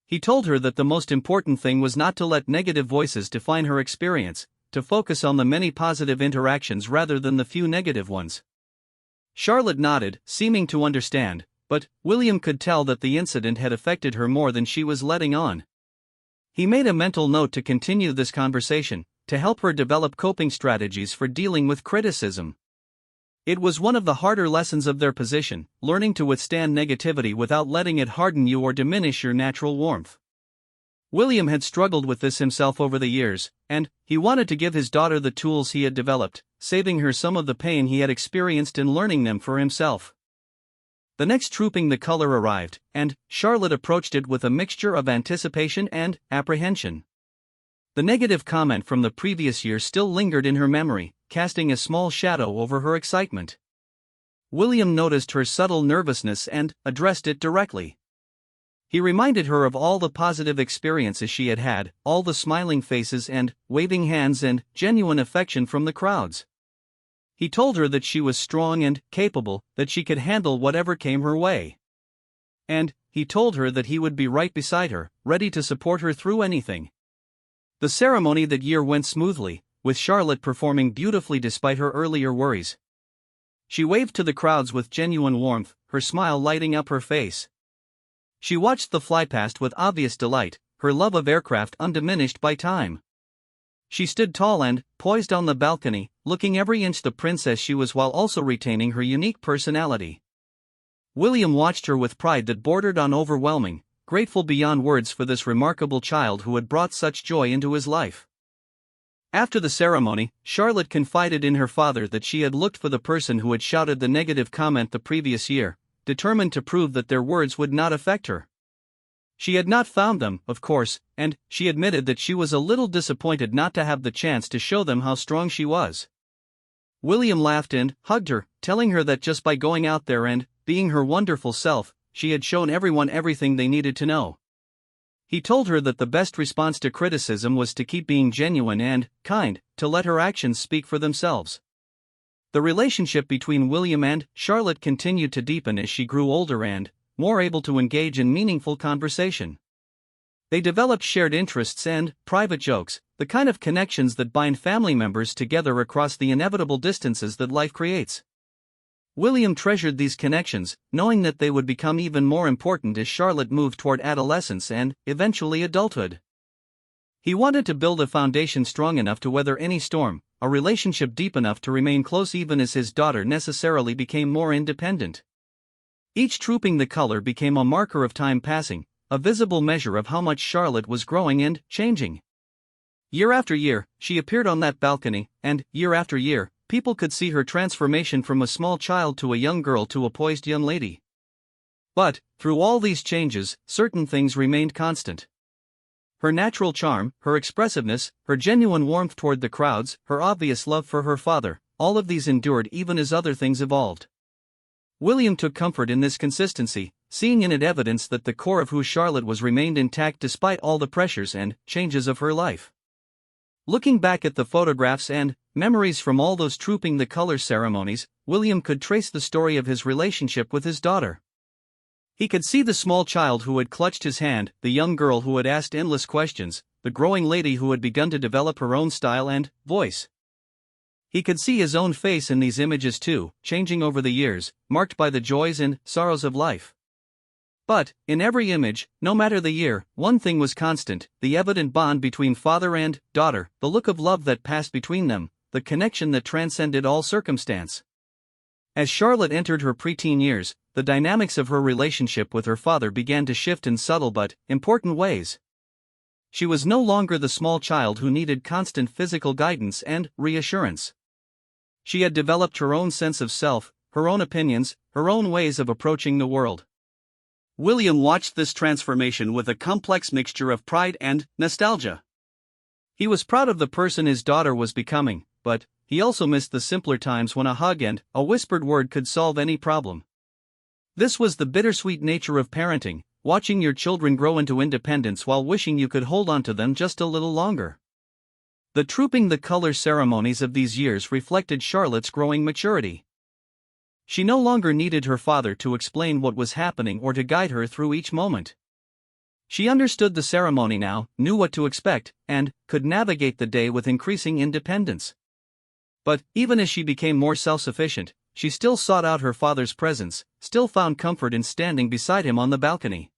Speaker 1: He told her that the most important thing was not to let negative voices define her experience, to focus on the many positive interactions rather than the few negative ones. Charlotte nodded, seeming to understand, but William could tell that the incident had affected her more than she was letting on. He made a mental note to continue this conversation, to help her develop coping strategies for dealing with criticism. It was one of the harder lessons of their position, learning to withstand negativity without letting it harden you or diminish your natural warmth. William had struggled with this himself over the years, and he wanted to give his daughter the tools he had developed, saving her some of the pain he had experienced in learning them for himself. The next Trooping the Color arrived, and Charlotte approached it with a mixture of anticipation and apprehension. The negative comment from the previous year still lingered in her memory, casting a small shadow over her excitement. William noticed her subtle nervousness and addressed it directly. He reminded her of all the positive experiences she had had, all the smiling faces and waving hands and genuine affection from the crowds. He told her that she was strong and capable, that she could handle whatever came her way. And he told her that he would be right beside her, ready to support her through anything. The ceremony that year went smoothly, with Charlotte performing beautifully despite her earlier worries. She waved to the crowds with genuine warmth, her smile lighting up her face. She watched the flypast with obvious delight, her love of aircraft undiminished by time. She stood tall and poised on the balcony, looking every inch the princess she was while also retaining her unique personality. William watched her with pride that bordered on overwhelming, grateful beyond words for this remarkable child who had brought such joy into his life. After the ceremony, Charlotte confided in her father that she had looked for the person who had shouted the negative comment the previous year, determined to prove that their words would not affect her. She had not found them, of course, and she admitted that she was a little disappointed not to have the chance to show them how strong she was. William laughed and hugged her, telling her that just by going out there and being her wonderful self, she had shown everyone everything they needed to know. He told her that the best response to criticism was to keep being genuine and kind, to let her actions speak for themselves. The relationship between William and Charlotte continued to deepen as she grew older and more able to engage in meaningful conversation. They developed shared interests and private jokes, the kind of connections that bind family members together across the inevitable distances that life creates. William treasured these connections, knowing that they would become even more important as Charlotte moved toward adolescence and, eventually, adulthood. He wanted to build a foundation strong enough to weather any storm, a relationship deep enough to remain close even as his daughter necessarily became more independent. Each Trooping the Color became a marker of time passing, a visible measure of how much Charlotte was growing and changing. Year after year, she appeared on that balcony, and, year after year, people could see her transformation from a small child to a young girl to a poised young lady. But, through all these changes, certain things remained constant. Her natural charm, her expressiveness, her genuine warmth toward the crowds, her obvious love for her father, all of these endured even as other things evolved. William took comfort in this consistency, seeing in it evidence that the core of who Charlotte was remained intact despite all the pressures and changes of her life. Looking back at the photographs and memories from all those Trooping the Color ceremonies, William could trace the story of his relationship with his daughter. He could see the small child who had clutched his hand, the young girl who had asked endless questions, the growing lady who had begun to develop her own style and voice. He could see his own face in these images too, changing over the years, marked by the joys and sorrows of life. But, in every image, no matter the year, one thing was constant: the evident bond between father and daughter, the look of love that passed between them, the connection that transcended all circumstance. As Charlotte entered her preteen years, the dynamics of her relationship with her father began to shift in subtle but important ways. She was no longer the small child who needed constant physical guidance and reassurance. She had developed her own sense of self, her own opinions, her own ways of approaching the world. William watched this transformation with a complex mixture of pride and nostalgia. He was proud of the person his daughter was becoming, but he also missed the simpler times when a hug and a whispered word could solve any problem. This was the bittersweet nature of parenting, watching your children grow into independence while wishing you could hold on to them just a little longer. The Trooping the Color ceremonies of these years reflected Charlotte's growing maturity. She no longer needed her father to explain what was happening or to guide her through each moment. She understood the ceremony now, knew what to expect, and could navigate the day with increasing independence. But, even as she became more self-sufficient, she still sought out her father's presence, still found comfort in standing beside him on the balcony.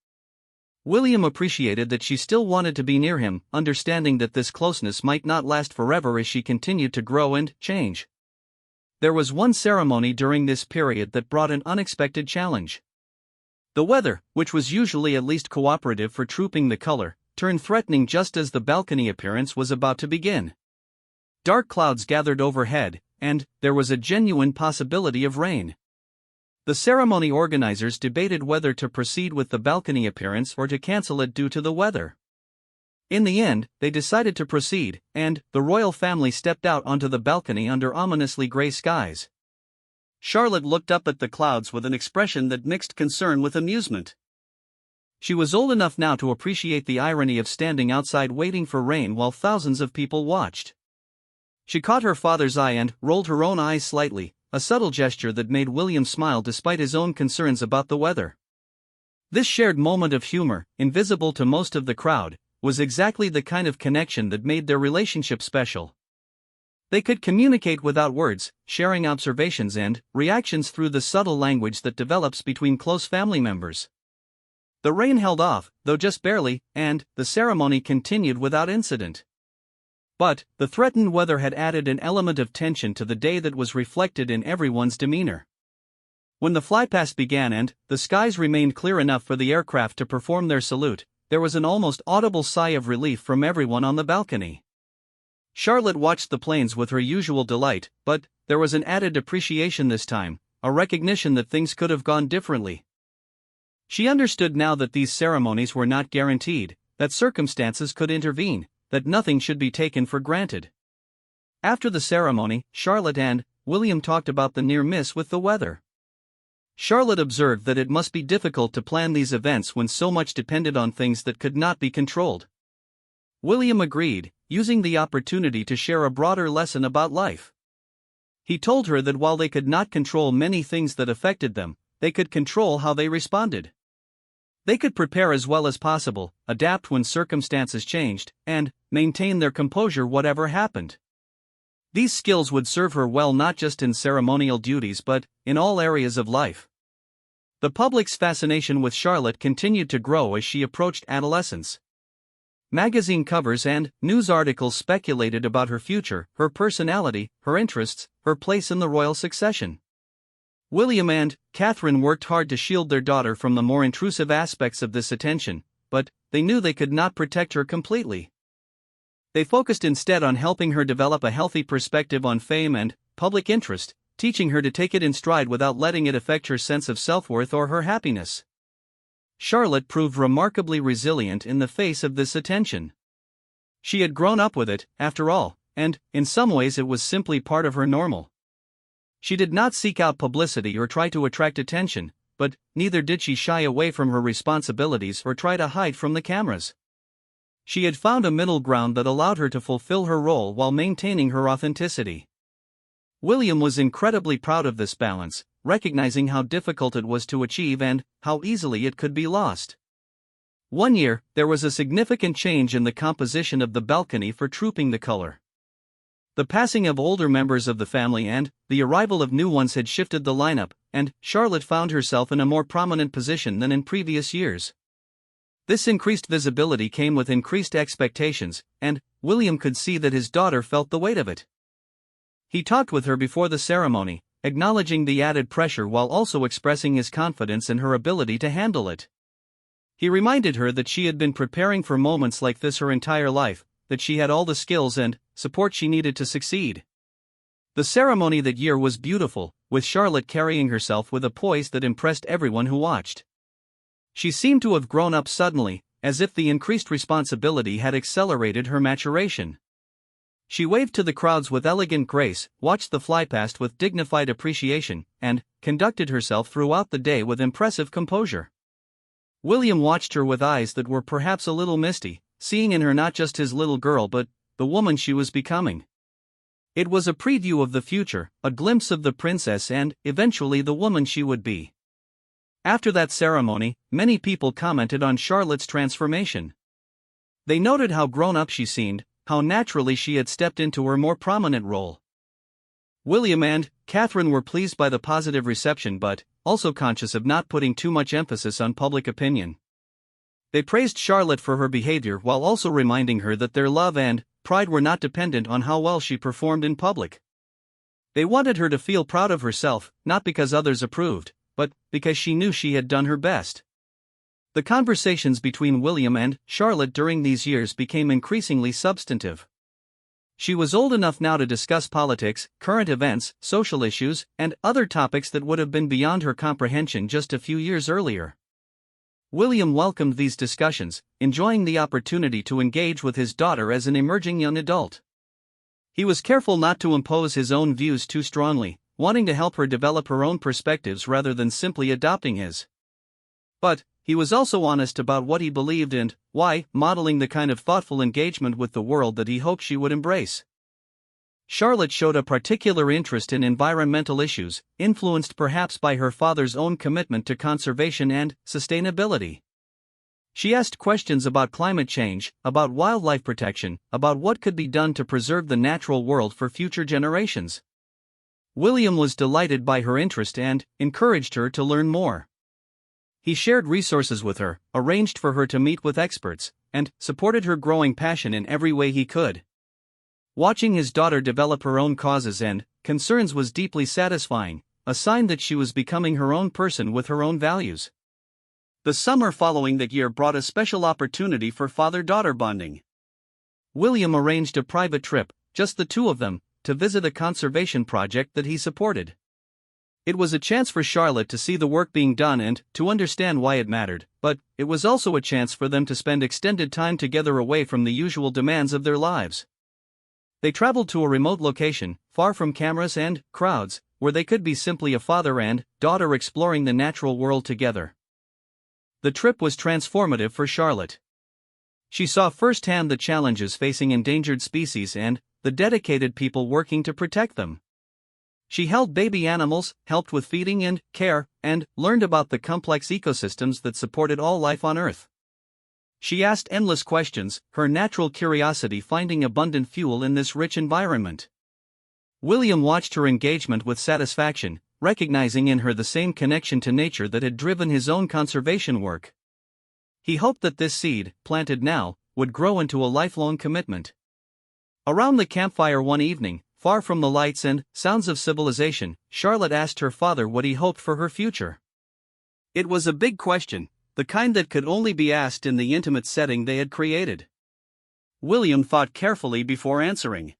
Speaker 1: William appreciated that she still wanted to be near him, understanding that this closeness might not last forever as she continued to grow and change. There was one ceremony during this period that brought an unexpected challenge. The weather, which was usually at least cooperative for Trooping the Color, turned threatening just as the balcony appearance was about to begin. Dark clouds gathered overhead, and there was a genuine possibility of rain. The ceremony organizers debated whether to proceed with the balcony appearance or to cancel it due to the weather. In the end, they decided to proceed, and the royal family stepped out onto the balcony under ominously gray skies. Charlotte looked up at the clouds with an expression that mixed concern with amusement. She was old enough now to appreciate the irony of standing outside waiting for rain while thousands of people watched. She caught her father's eye and rolled her own eyes slightly, a subtle gesture that made William smile despite his own concerns about the weather. This shared moment of humor, invisible to most of the crowd, was exactly the kind of connection that made their relationship special. They could communicate without words, sharing observations and reactions through the subtle language that develops between close family members. The rain held off, though just barely, and the ceremony continued without incident. But the threatened weather had added an element of tension to the day that was reflected in everyone's demeanor. When the flypast began and the skies remained clear enough for the aircraft to perform their salute, there was an almost audible sigh of relief from everyone on the balcony. Charlotte watched the planes with her usual delight, but there was an added appreciation this time, a recognition that things could have gone differently. She understood now that these ceremonies were not guaranteed, that circumstances could intervene, that nothing should be taken for granted. After the ceremony, Charlotte and William talked about the near miss with the weather. Charlotte observed that it must be difficult to plan these events when so much depended on things that could not be controlled. William agreed, using the opportunity to share a broader lesson about life. He told her that while they could not control many things that affected them, they could control how they responded. They could prepare as well as possible, adapt when circumstances changed, and maintain their composure whatever happened. These skills would serve her well not just in ceremonial duties but in all areas of life. The public's fascination with Charlotte continued to grow as she approached adolescence. Magazine covers and news articles speculated about her future, her personality, her interests, her place in the royal succession. William and Catherine worked hard to shield their daughter from the more intrusive aspects of this attention, but they knew they could not protect her completely. They focused instead on helping her develop a healthy perspective on fame and public interest, teaching her to take it in stride without letting it affect her sense of self-worth or her happiness. Charlotte proved remarkably resilient in the face of this attention. She had grown up with it, after all, and, in some ways it was simply part of her normal. She did not seek out publicity or try to attract attention, but neither did she shy away from her responsibilities or try to hide from the cameras. She had found a middle ground that allowed her to fulfill her role while maintaining her authenticity. William was incredibly proud of this balance, recognizing how difficult it was to achieve and how easily it could be lost. One year, there was a significant change in the composition of the balcony for Trooping the Color. The passing of older members of the family and the arrival of new ones had shifted the lineup, and Charlotte found herself in a more prominent position than in previous years. This increased visibility came with increased expectations, and William could see that his daughter felt the weight of it. He talked with her before the ceremony, acknowledging the added pressure while also expressing his confidence in her ability to handle it. He reminded her that she had been preparing for moments like this her entire life, that she had all the skills and support she needed to succeed. The ceremony that year was beautiful, with Charlotte carrying herself with a poise that impressed everyone who watched. She seemed to have grown up suddenly, as if the increased responsibility had accelerated her maturation. She waved to the crowds with elegant grace, watched the flypast with dignified appreciation, and conducted herself throughout the day with impressive composure. William watched her with eyes that were perhaps a little misty, seeing in her not just his little girl but the woman she was becoming. It was a preview of the future, a glimpse of the princess and, eventually, the woman she would be. After that ceremony, many people commented on Charlotte's transformation. They noted how grown-up she seemed, how naturally she had stepped into her more prominent role. William and Catherine were pleased by the positive reception but also conscious of not putting too much emphasis on public opinion. They praised Charlotte for her behavior while also reminding her that their love and pride were not dependent on how well she performed in public. They wanted her to feel proud of herself, not because others approved, but because she knew she had done her best. The conversations between William and Charlotte during these years became increasingly substantive. She was old enough now to discuss politics, current events, social issues, and other topics that would have been beyond her comprehension just a few years earlier. William welcomed these discussions, enjoying the opportunity to engage with his daughter as an emerging young adult. He was careful not to impose his own views too strongly, wanting to help her develop her own perspectives rather than simply adopting his. But he was also honest about what he believed and why, modeling the kind of thoughtful engagement with the world that he hoped she would embrace. Charlotte showed a particular interest in environmental issues, influenced perhaps by her father's own commitment to conservation and sustainability. She asked questions about climate change, about wildlife protection, about what could be done to preserve the natural world for future generations. William was delighted by her interest and encouraged her to learn more. He shared resources with her, arranged for her to meet with experts, and supported her growing passion in every way he could. Watching his daughter develop her own causes and concerns was deeply satisfying, a sign that she was becoming her own person with her own values. The summer following that year brought a special opportunity for father-daughter bonding. William arranged a private trip, just the two of them, to visit a conservation project that he supported. It was a chance for Charlotte to see the work being done and to understand why it mattered, but it was also a chance for them to spend extended time together away from the usual demands of their lives. They traveled to a remote location, far from cameras and crowds, where they could be simply a father and daughter exploring the natural world together. The trip was transformative for Charlotte. She saw firsthand the challenges facing endangered species and the dedicated people working to protect them. She held baby animals, helped with feeding and care, and learned about the complex ecosystems that supported all life on Earth. She asked endless questions, her natural curiosity finding abundant fuel in this rich environment. William watched her engagement with satisfaction, recognizing in her the same connection to nature that had driven his own conservation work. He hoped that this seed, planted now, would grow into a lifelong commitment. Around the campfire one evening, far from the lights and sounds of civilization, Charlotte asked her father what he hoped for her future. It was a big question, the kind that could only be asked in the intimate setting they had created. William thought carefully before answering.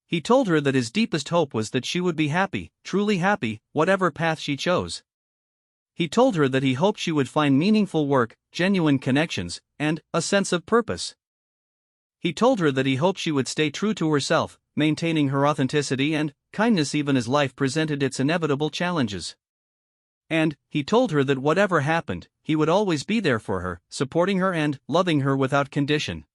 Speaker 1: He told her that his deepest hope was that she would be happy, truly happy, whatever path she chose. He told her that he hoped she would find meaningful work, genuine connections, and a sense of purpose. He told her that he hoped she would stay true to herself, maintaining her authenticity and kindness even as life presented its inevitable challenges. And he told her that whatever happened, he would always be there for her, supporting her and loving her without condition.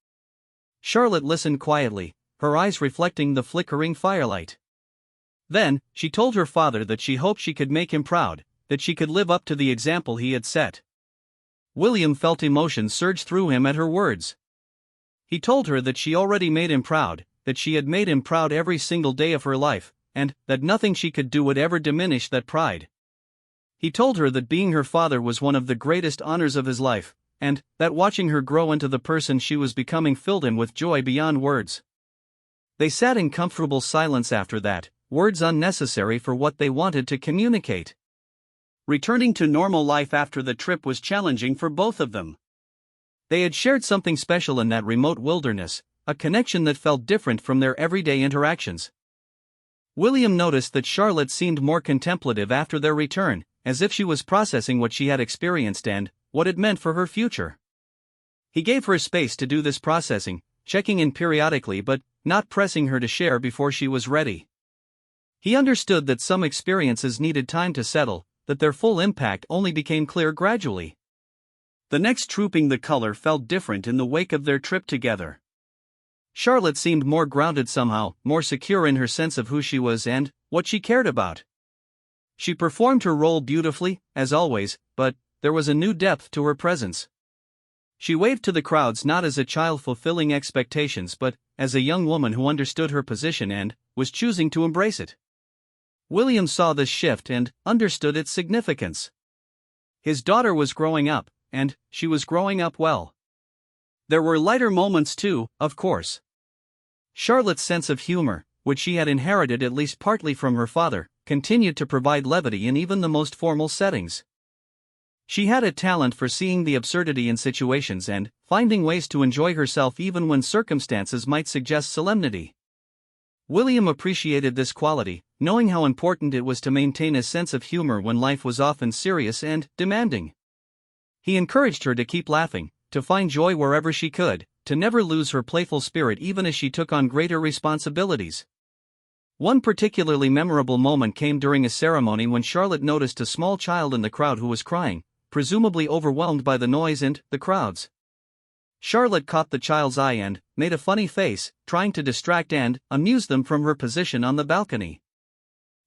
Speaker 1: Charlotte listened quietly, her eyes reflecting the flickering firelight. Then, she told her father that she hoped she could make him proud, that she could live up to the example he had set. William felt emotion surge through him at her words. He told her that she already made him proud, that she had made him proud every single day of her life, and that nothing she could do would ever diminish that pride. He told her that being her father was one of the greatest honors of his life, and that watching her grow into the person she was becoming filled him with joy beyond words. They sat in comfortable silence after that, words unnecessary for what they wanted to communicate. Returning to normal life after the trip was challenging for both of them. They had shared something special in that remote wilderness, a connection that felt different from their everyday interactions. William noticed that Charlotte seemed more contemplative after their return, as if she was processing what she had experienced and what it meant for her future. He gave her space to do this processing, checking in periodically but not pressing her to share before she was ready. He understood that some experiences needed time to settle, that their full impact only became clear gradually. The next Trooping the Color felt different in the wake of their trip together. Charlotte seemed more grounded somehow, more secure in her sense of who she was and what she cared about. She performed her role beautifully, as always, but there was a new depth to her presence. She waved to the crowds not as a child fulfilling expectations but as a young woman who understood her position and was choosing to embrace it. William saw this shift and understood its significance. His daughter was growing up, and she was growing up well. There were lighter moments too, of course. Charlotte's sense of humor, which she had inherited at least partly from her father, continued to provide levity in even the most formal settings. She had a talent for seeing the absurdity in situations and finding ways to enjoy herself even when circumstances might suggest solemnity. William appreciated this quality, knowing how important it was to maintain a sense of humor when life was often serious and demanding. He encouraged her to keep laughing, to find joy wherever she could, to never lose her playful spirit even as she took on greater responsibilities. One particularly memorable moment came during a ceremony when Charlotte noticed a small child in the crowd who was crying, presumably overwhelmed by the noise and the crowds. Charlotte caught the child's eye and made a funny face, trying to distract and amuse them from her position on the balcony.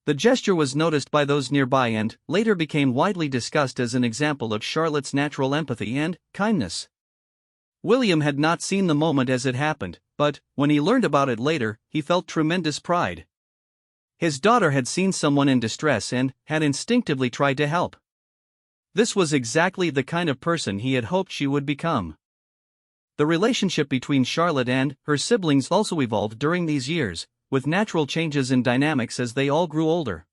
Speaker 1: The gesture was noticed by those nearby and later became widely discussed as an example of Charlotte's natural empathy and kindness. William had not seen the moment as it happened, but when he learned about it later, he felt tremendous pride. His daughter had seen someone in distress and had instinctively tried to help. This was exactly the kind of person he had hoped she would become. The relationship between Charlotte and her siblings also evolved during these years, with natural changes in dynamics as they all grew older.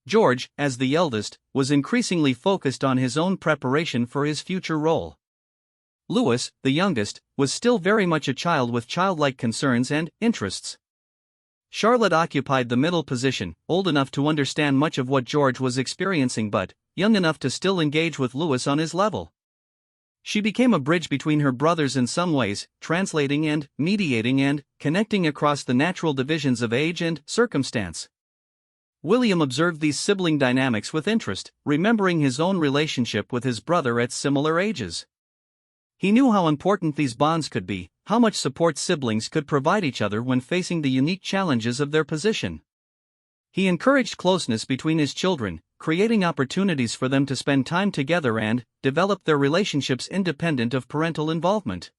Speaker 1: George, as the eldest, was increasingly focused on his own preparation for his future role. Louis, the youngest, was still very much a child with childlike concerns and interests. Charlotte occupied the middle position, old enough to understand much of what George was experiencing but young enough to still engage with Louis on his level. She became a bridge between her brothers in some ways, translating and mediating and connecting across the natural divisions of age and circumstance. William observed these sibling dynamics with interest, remembering his own relationship with his brother at similar ages. He knew how important these bonds could be, how much support siblings could provide each other when facing the unique challenges of their position. He encouraged closeness between his children, creating opportunities for them to spend time together and develop their relationships independent of parental involvement.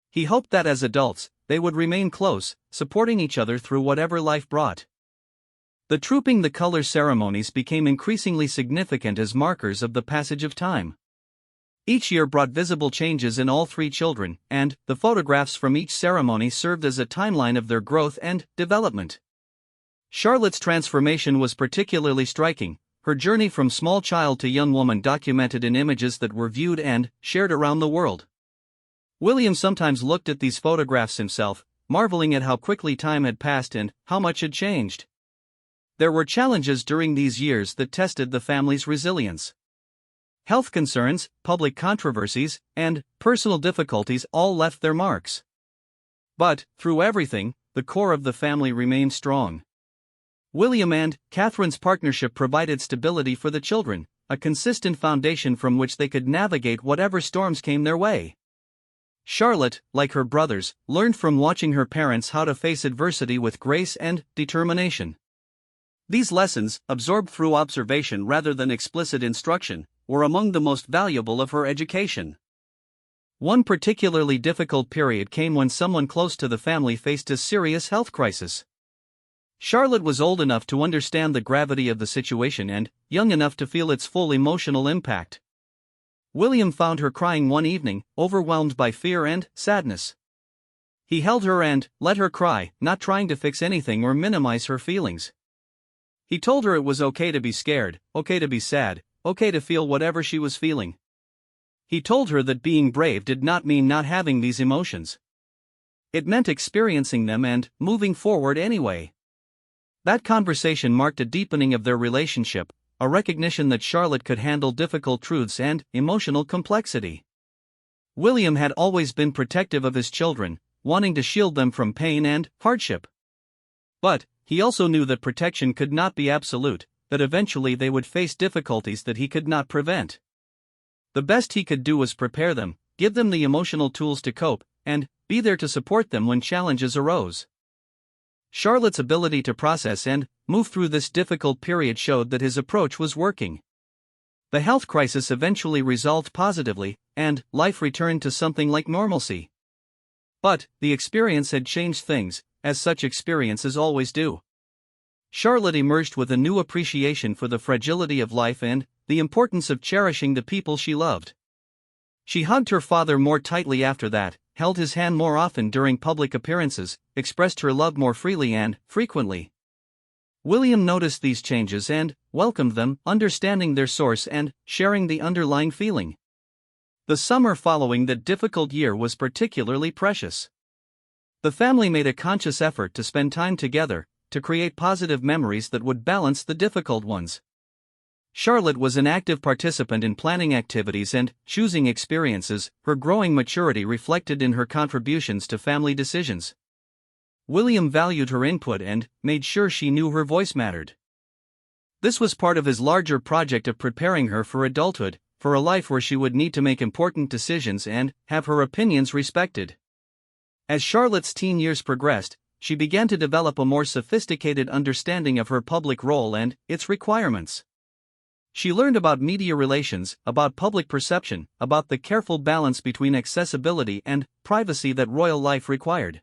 Speaker 1: He hoped that as adults, they would remain close, supporting each other through whatever life brought. The Trooping the Color ceremonies became increasingly significant as markers of the passage of time. Each year brought visible changes in all three children, and the photographs from each ceremony served as a timeline of their growth and development. Charlotte's transformation was particularly striking, her journey from small child to young woman documented in images that were viewed and shared around the world. William sometimes looked at these photographs himself, marveling at how quickly time had passed and how much had changed. There were challenges during these years that tested the family's resilience. Health concerns, public controversies, and personal difficulties all left their marks. But, through everything, the core of the family remained strong. William and Catherine's partnership provided stability for the children, a consistent foundation from which they could navigate whatever storms came their way. Charlotte, like her brothers, learned from watching her parents how to face adversity with grace and determination. These lessons, absorbed through observation rather than explicit instruction, were among the most valuable of her education. One particularly difficult period came when someone close to the family faced a serious health crisis. Charlotte was old enough to understand the gravity of the situation and young enough to feel its full emotional impact. William found her crying one evening, overwhelmed by fear and sadness. He held her and let her cry, not trying to fix anything or minimize her feelings. He told her it was okay to be scared, okay to be sad, okay to feel whatever she was feeling. He told her that being brave did not mean not having these emotions. It meant experiencing them and moving forward anyway. That conversation marked a deepening of their relationship, a recognition that Charlotte could handle difficult truths and emotional complexity. William had always been protective of his children, wanting to shield them from pain and hardship. But he also knew that protection could not be absolute, that eventually they would face difficulties that he could not prevent. The best he could do was prepare them, give them the emotional tools to cope, and be there to support them when challenges arose. Charlotte's ability to process and move through this difficult period showed that his approach was working. The health crisis eventually resolved positively, and life returned to something like normalcy. But the experience had changed things, as such experiences always do. Charlotte emerged with a new appreciation for the fragility of life and the importance of cherishing the people she loved. She hugged her father more tightly after that, held his hand more often during public appearances, expressed her love more freely and frequently. William noticed these changes and welcomed them, understanding their source and sharing the underlying feeling. The summer following that difficult year was particularly precious. The family made a conscious effort to spend time together, to create positive memories that would balance the difficult ones. Charlotte was an active participant in planning activities and choosing experiences, her growing maturity reflected in her contributions to family decisions. William valued her input and made sure she knew her voice mattered. This was part of his larger project of preparing her for adulthood, for a life where she would need to make important decisions and have her opinions respected. As Charlotte's teen years progressed, she began to develop a more sophisticated understanding of her public role and its requirements. She learned about media relations, about public perception, about the careful balance between accessibility and privacy that royal life required.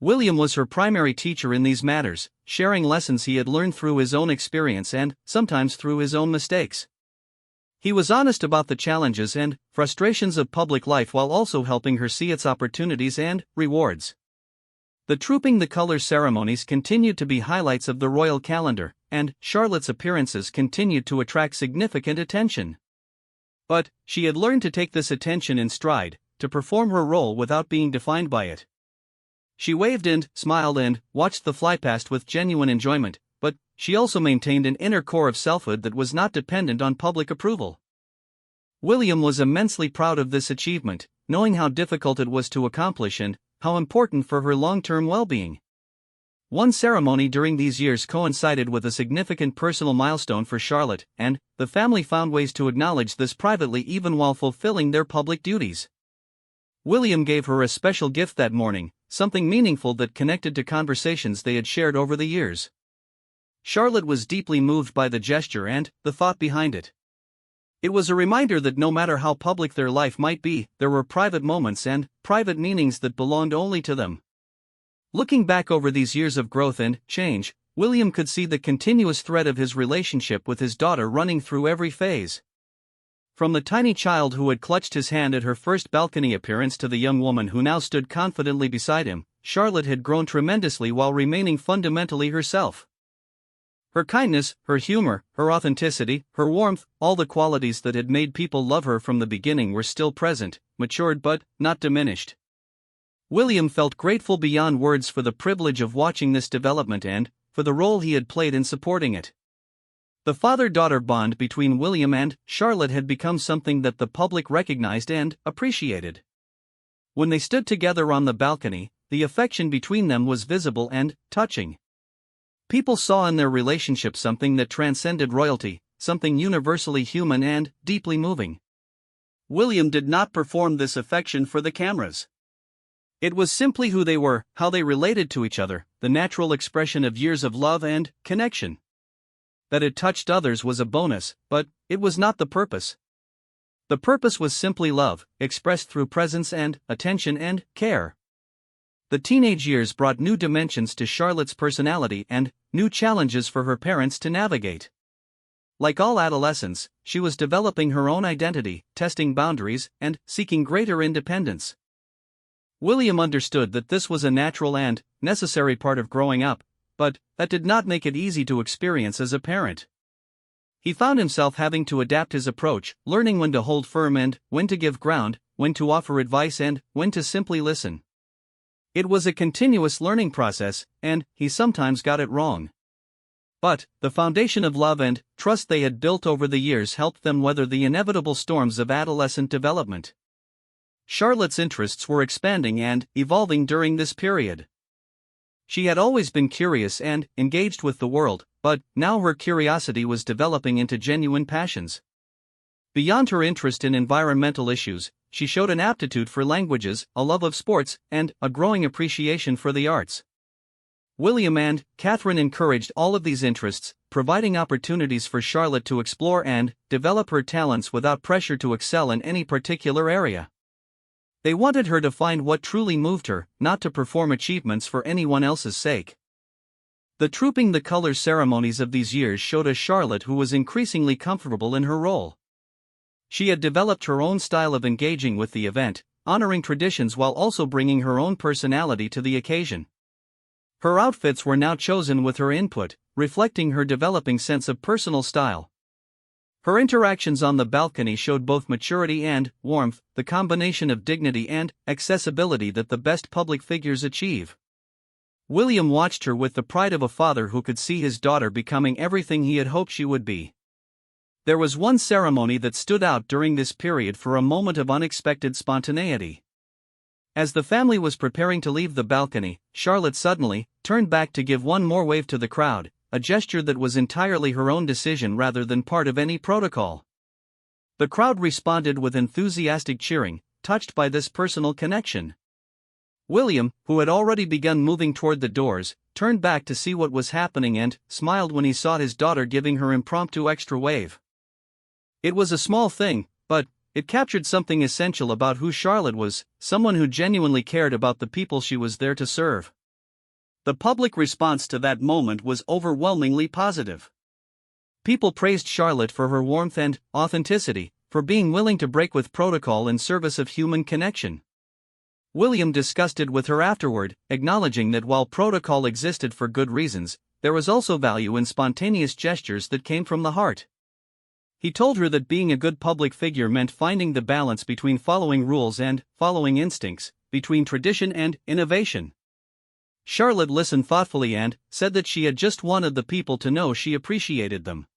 Speaker 1: William was her primary teacher in these matters, sharing lessons he had learned through his own experience and sometimes through his own mistakes. He was honest about the challenges and frustrations of public life while also helping her see its opportunities and rewards. The Trooping the Colors ceremonies continued to be highlights of the royal calendar, and Charlotte's appearances continued to attract significant attention. But she had learned to take this attention in stride, to perform her role without being defined by it. She waved and smiled and watched the fly past with genuine enjoyment, but she also maintained an inner core of selfhood that was not dependent on public approval. William was immensely proud of this achievement, knowing how difficult it was to accomplish and how important for her long-term well-being. One ceremony during these years coincided with a significant personal milestone for Charlotte, and the family found ways to acknowledge this privately even while fulfilling their public duties. William gave her a special gift that morning, something meaningful that connected to conversations they had shared over the years. Charlotte was deeply moved by the gesture and the thought behind it. It was a reminder that no matter how public their life might be, there were private moments and private meanings that belonged only to them. Looking back over these years of growth and change, William could see the continuous thread of his relationship with his daughter running through every phase. From the tiny child who had clutched his hand at her first balcony appearance to the young woman who now stood confidently beside him, Charlotte had grown tremendously while remaining fundamentally herself. Her kindness, her humor, her authenticity, her warmth, all the qualities that had made people love her from the beginning were still present, matured but not diminished. William felt grateful beyond words for the privilege of watching this development and for the role he had played in supporting it. The father-daughter bond between William and Charlotte had become something that the public recognized and appreciated. When they stood together on the balcony, the affection between them was visible and touching. People saw in their relationship something that transcended royalty, something universally human and deeply moving. William did not perform this affection for the cameras. It was simply who they were, how they related to each other, the natural expression of years of love and connection. That it touched others was a bonus, but it was not the purpose. The purpose was simply love, expressed through presence and attention and care. The teenage years brought new dimensions to Charlotte's personality and new challenges for her parents to navigate. Like all adolescents, she was developing her own identity, testing boundaries, and seeking greater independence. William understood that this was a natural and necessary part of growing up, but that did not make it easy to experience as a parent. He found himself having to adapt his approach, learning when to hold firm and when to give ground, when to offer advice and when to simply listen. It was a continuous learning process, and he sometimes got it wrong. But the foundation of love and trust they had built over the years helped them weather the inevitable storms of adolescent development. Charlotte's interests were expanding and evolving during this period. She had always been curious and engaged with the world, but now her curiosity was developing into genuine passions. Beyond her interest in environmental issues, she showed an aptitude for languages, a love of sports, and a growing appreciation for the arts. William and Catherine encouraged all of these interests, providing opportunities for Charlotte to explore and develop her talents without pressure to excel in any particular area. They wanted her to find what truly moved her, not to perform achievements for anyone else's sake. The Trooping the Colors ceremonies of these years showed a Charlotte who was increasingly comfortable in her role. She had developed her own style of engaging with the event, honoring traditions while also bringing her own personality to the occasion. Her outfits were now chosen with her input, reflecting her developing sense of personal style. Her interactions on the balcony showed both maturity and warmth, the combination of dignity and accessibility that the best public figures achieve. William watched her with the pride of a father who could see his daughter becoming everything he had hoped she would be. There was one ceremony that stood out during this period for a moment of unexpected spontaneity. As the family was preparing to leave the balcony, Charlotte suddenly turned back to give one more wave to the crowd, a gesture that was entirely her own decision rather than part of any protocol. The crowd responded with enthusiastic cheering, touched by this personal connection. William, who had already begun moving toward the doors, turned back to see what was happening and smiled when he saw his daughter giving her impromptu extra wave. It was a small thing, but it captured something essential about who Charlotte was, someone who genuinely cared about the people she was there to serve. The public response to that moment was overwhelmingly positive. People praised Charlotte for her warmth and authenticity, for being willing to break with protocol in service of human connection. William discussed it with her afterward, acknowledging that while protocol existed for good reasons, there was also value in spontaneous gestures that came from the heart. He told her that being a good public figure meant finding the balance between following rules and following instincts, between tradition and innovation. Charlotte listened thoughtfully and said that she had just wanted the people to know she appreciated them.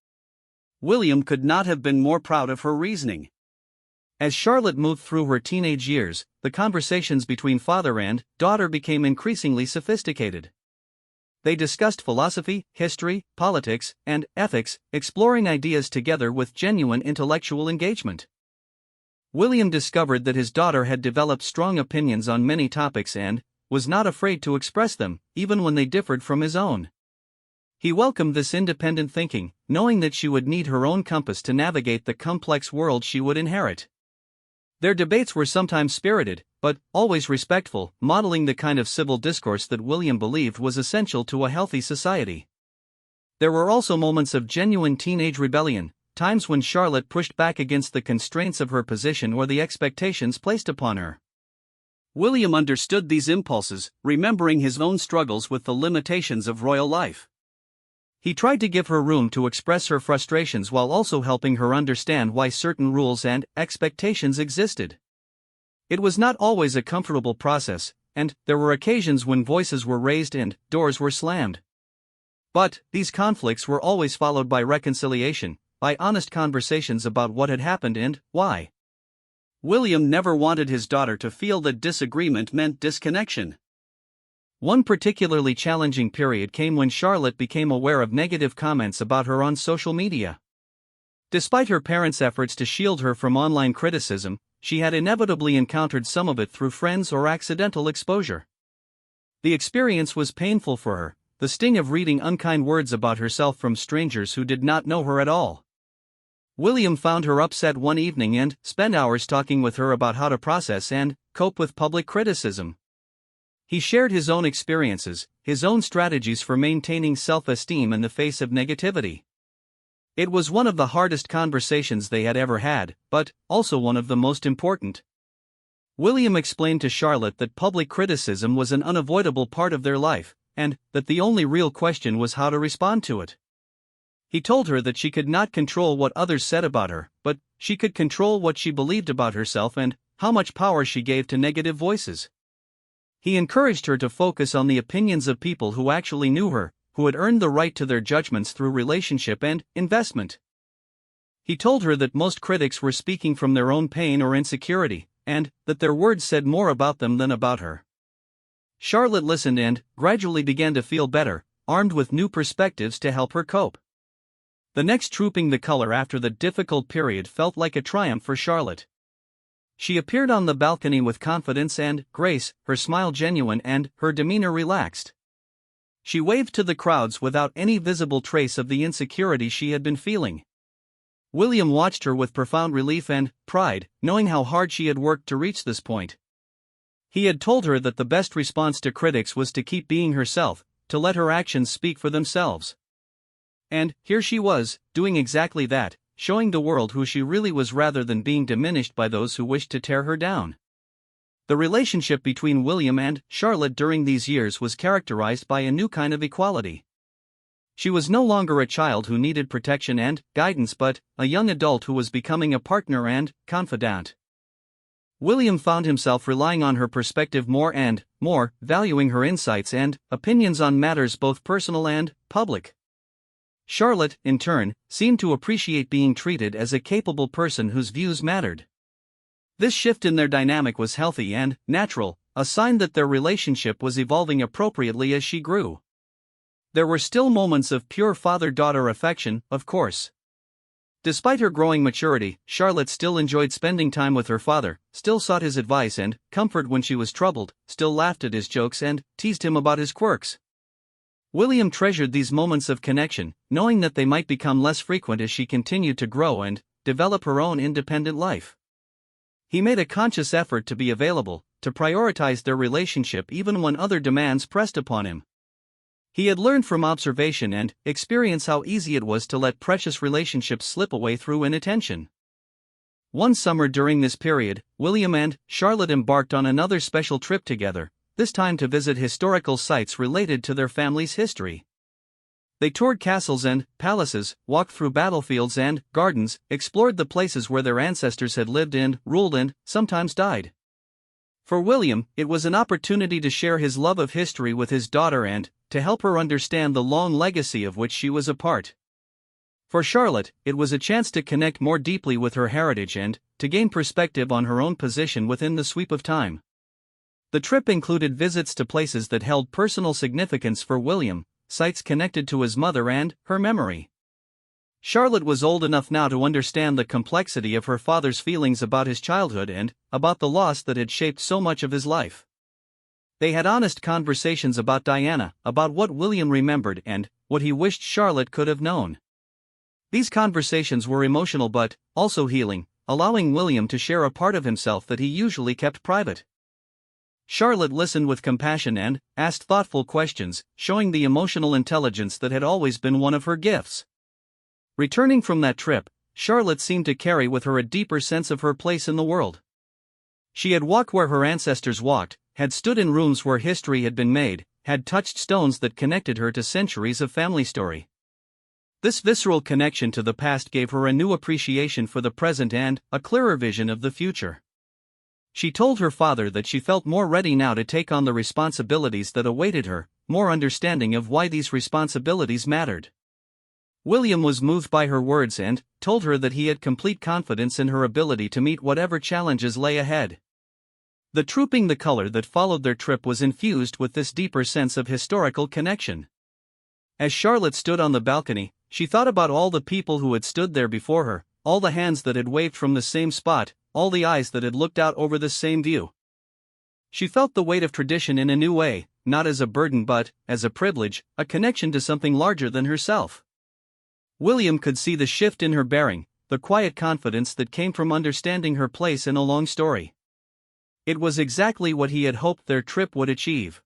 Speaker 1: William could not have been more proud of her reasoning. As Charlotte moved through her teenage years, the conversations between father and daughter became increasingly sophisticated. They discussed philosophy, history, politics, and ethics, exploring ideas together with genuine intellectual engagement. William discovered that his daughter had developed strong opinions on many topics and was not afraid to express them, even when they differed from his own. He welcomed this independent thinking, knowing that she would need her own compass to navigate the complex world she would inherit. Their debates were sometimes spirited, but always respectful, modeling the kind of civil discourse that William believed was essential to a healthy society. There were also moments of genuine teenage rebellion, times when Charlotte pushed back against the constraints of her position or the expectations placed upon her. William understood these impulses, remembering his own struggles with the limitations of royal life. He tried to give her room to express her frustrations while also helping her understand why certain rules and expectations existed. It was not always a comfortable process, and there were occasions when voices were raised and doors were slammed. But these conflicts were always followed by reconciliation, by honest conversations about what had happened and why. William never wanted his daughter to feel that disagreement meant disconnection. One particularly challenging period came when Charlotte became aware of negative comments about her on social media. Despite her parents' efforts to shield her from online criticism, she had inevitably encountered some of it through friends or accidental exposure. The experience was painful for her, the sting of reading unkind words about herself from strangers who did not know her at all. William found her upset one evening and spent hours talking with her about how to process and cope with public criticism. He shared his own experiences, his own strategies for maintaining self-esteem in the face of negativity. It was one of the hardest conversations they had ever had, but also one of the most important. William explained to Charlotte that public criticism was an unavoidable part of their life, and that the only real question was how to respond to it. He told her that she could not control what others said about her, but she could control what she believed about herself and how much power she gave to negative voices. He encouraged her to focus on the opinions of people who actually knew her, who had earned the right to their judgments through relationship and investment. He told her that most critics were speaking from their own pain or insecurity, and that their words said more about them than about her. Charlotte listened and gradually began to feel better, armed with new perspectives to help her cope. The next trooping the color after the difficult period felt like a triumph for Charlotte. She appeared on the balcony with confidence and grace, her smile genuine and her demeanor relaxed. She waved to the crowds without any visible trace of the insecurity she had been feeling. William watched her with profound relief and pride, knowing how hard she had worked to reach this point. He had told her that the best response to critics was to keep being herself, to let her actions speak for themselves. And here she was, doing exactly that, showing the world who she really was rather than being diminished by those who wished to tear her down. The relationship between William and Charlotte during these years was characterized by a new kind of equality. She was no longer a child who needed protection and guidance but a young adult who was becoming a partner and confidant. William found himself relying on her perspective more and more, valuing her insights and opinions on matters both personal and public. Charlotte, in turn, seemed to appreciate being treated as a capable person whose views mattered. This shift in their dynamic was healthy and natural, a sign that their relationship was evolving appropriately as she grew. There were still moments of pure father-daughter affection, of course. Despite her growing maturity, Charlotte still enjoyed spending time with her father, still sought his advice and comfort when she was troubled, still laughed at his jokes and teased him about his quirks. William treasured these moments of connection, knowing that they might become less frequent as she continued to grow and develop her own independent life. He made a conscious effort to be available, to prioritize their relationship even when other demands pressed upon him. He had learned from observation and experience how easy it was to let precious relationships slip away through inattention. One summer during this period, William and Charlotte embarked on another special trip together, this time to visit historical sites related to their family's history. They toured castles and palaces, walked through battlefields and gardens, explored the places where their ancestors had lived and ruled and sometimes died. For William, it was an opportunity to share his love of history with his daughter and to help her understand the long legacy of which she was a part. For Charlotte, it was a chance to connect more deeply with her heritage and to gain perspective on her own position within the sweep of time. The trip included visits to places that held personal significance for William, sites connected to his mother and her memory. Charlotte was old enough now to understand the complexity of her father's feelings about his childhood and about the loss that had shaped so much of his life. They had honest conversations about Diana, about what William remembered and what he wished Charlotte could have known. These conversations were emotional but also healing, allowing William to share a part of himself that he usually kept private. Charlotte listened with compassion and asked thoughtful questions, showing the emotional intelligence that had always been one of her gifts. Returning from that trip, Charlotte seemed to carry with her a deeper sense of her place in the world. She had walked where her ancestors walked, had stood in rooms where history had been made, had touched stones that connected her to centuries of family story. This visceral connection to the past gave her a new appreciation for the present and a clearer vision of the future. She told her father that she felt more ready now to take on the responsibilities that awaited her, more understanding of why these responsibilities mattered. William was moved by her words and told her that he had complete confidence in her ability to meet whatever challenges lay ahead. The trooping the color that followed their trip was infused with this deeper sense of historical connection. As Charlotte stood on the balcony, she thought about all the people who had stood there before her, all the hands that had waved from the same spot, all the eyes that had looked out over the same view. She felt the weight of tradition in a new way, not as a burden but as a privilege, a connection to something larger than herself. William could see the shift in her bearing, the quiet confidence that came from understanding her place in a long story. It was exactly what he had hoped their trip would achieve.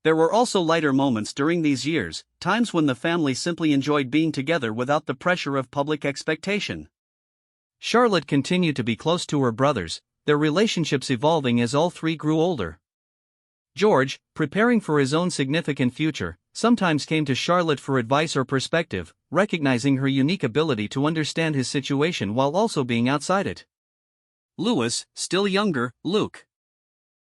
Speaker 1: There were also lighter moments during these years, times when the family simply enjoyed being together without the pressure of public expectation. Charlotte continued to be close to her brothers, their relationships evolving as all three grew older. George, preparing for his own significant future, sometimes came to Charlotte for advice or perspective, recognizing her unique ability to understand his situation while also being outside it. Louis, still younger, Luke,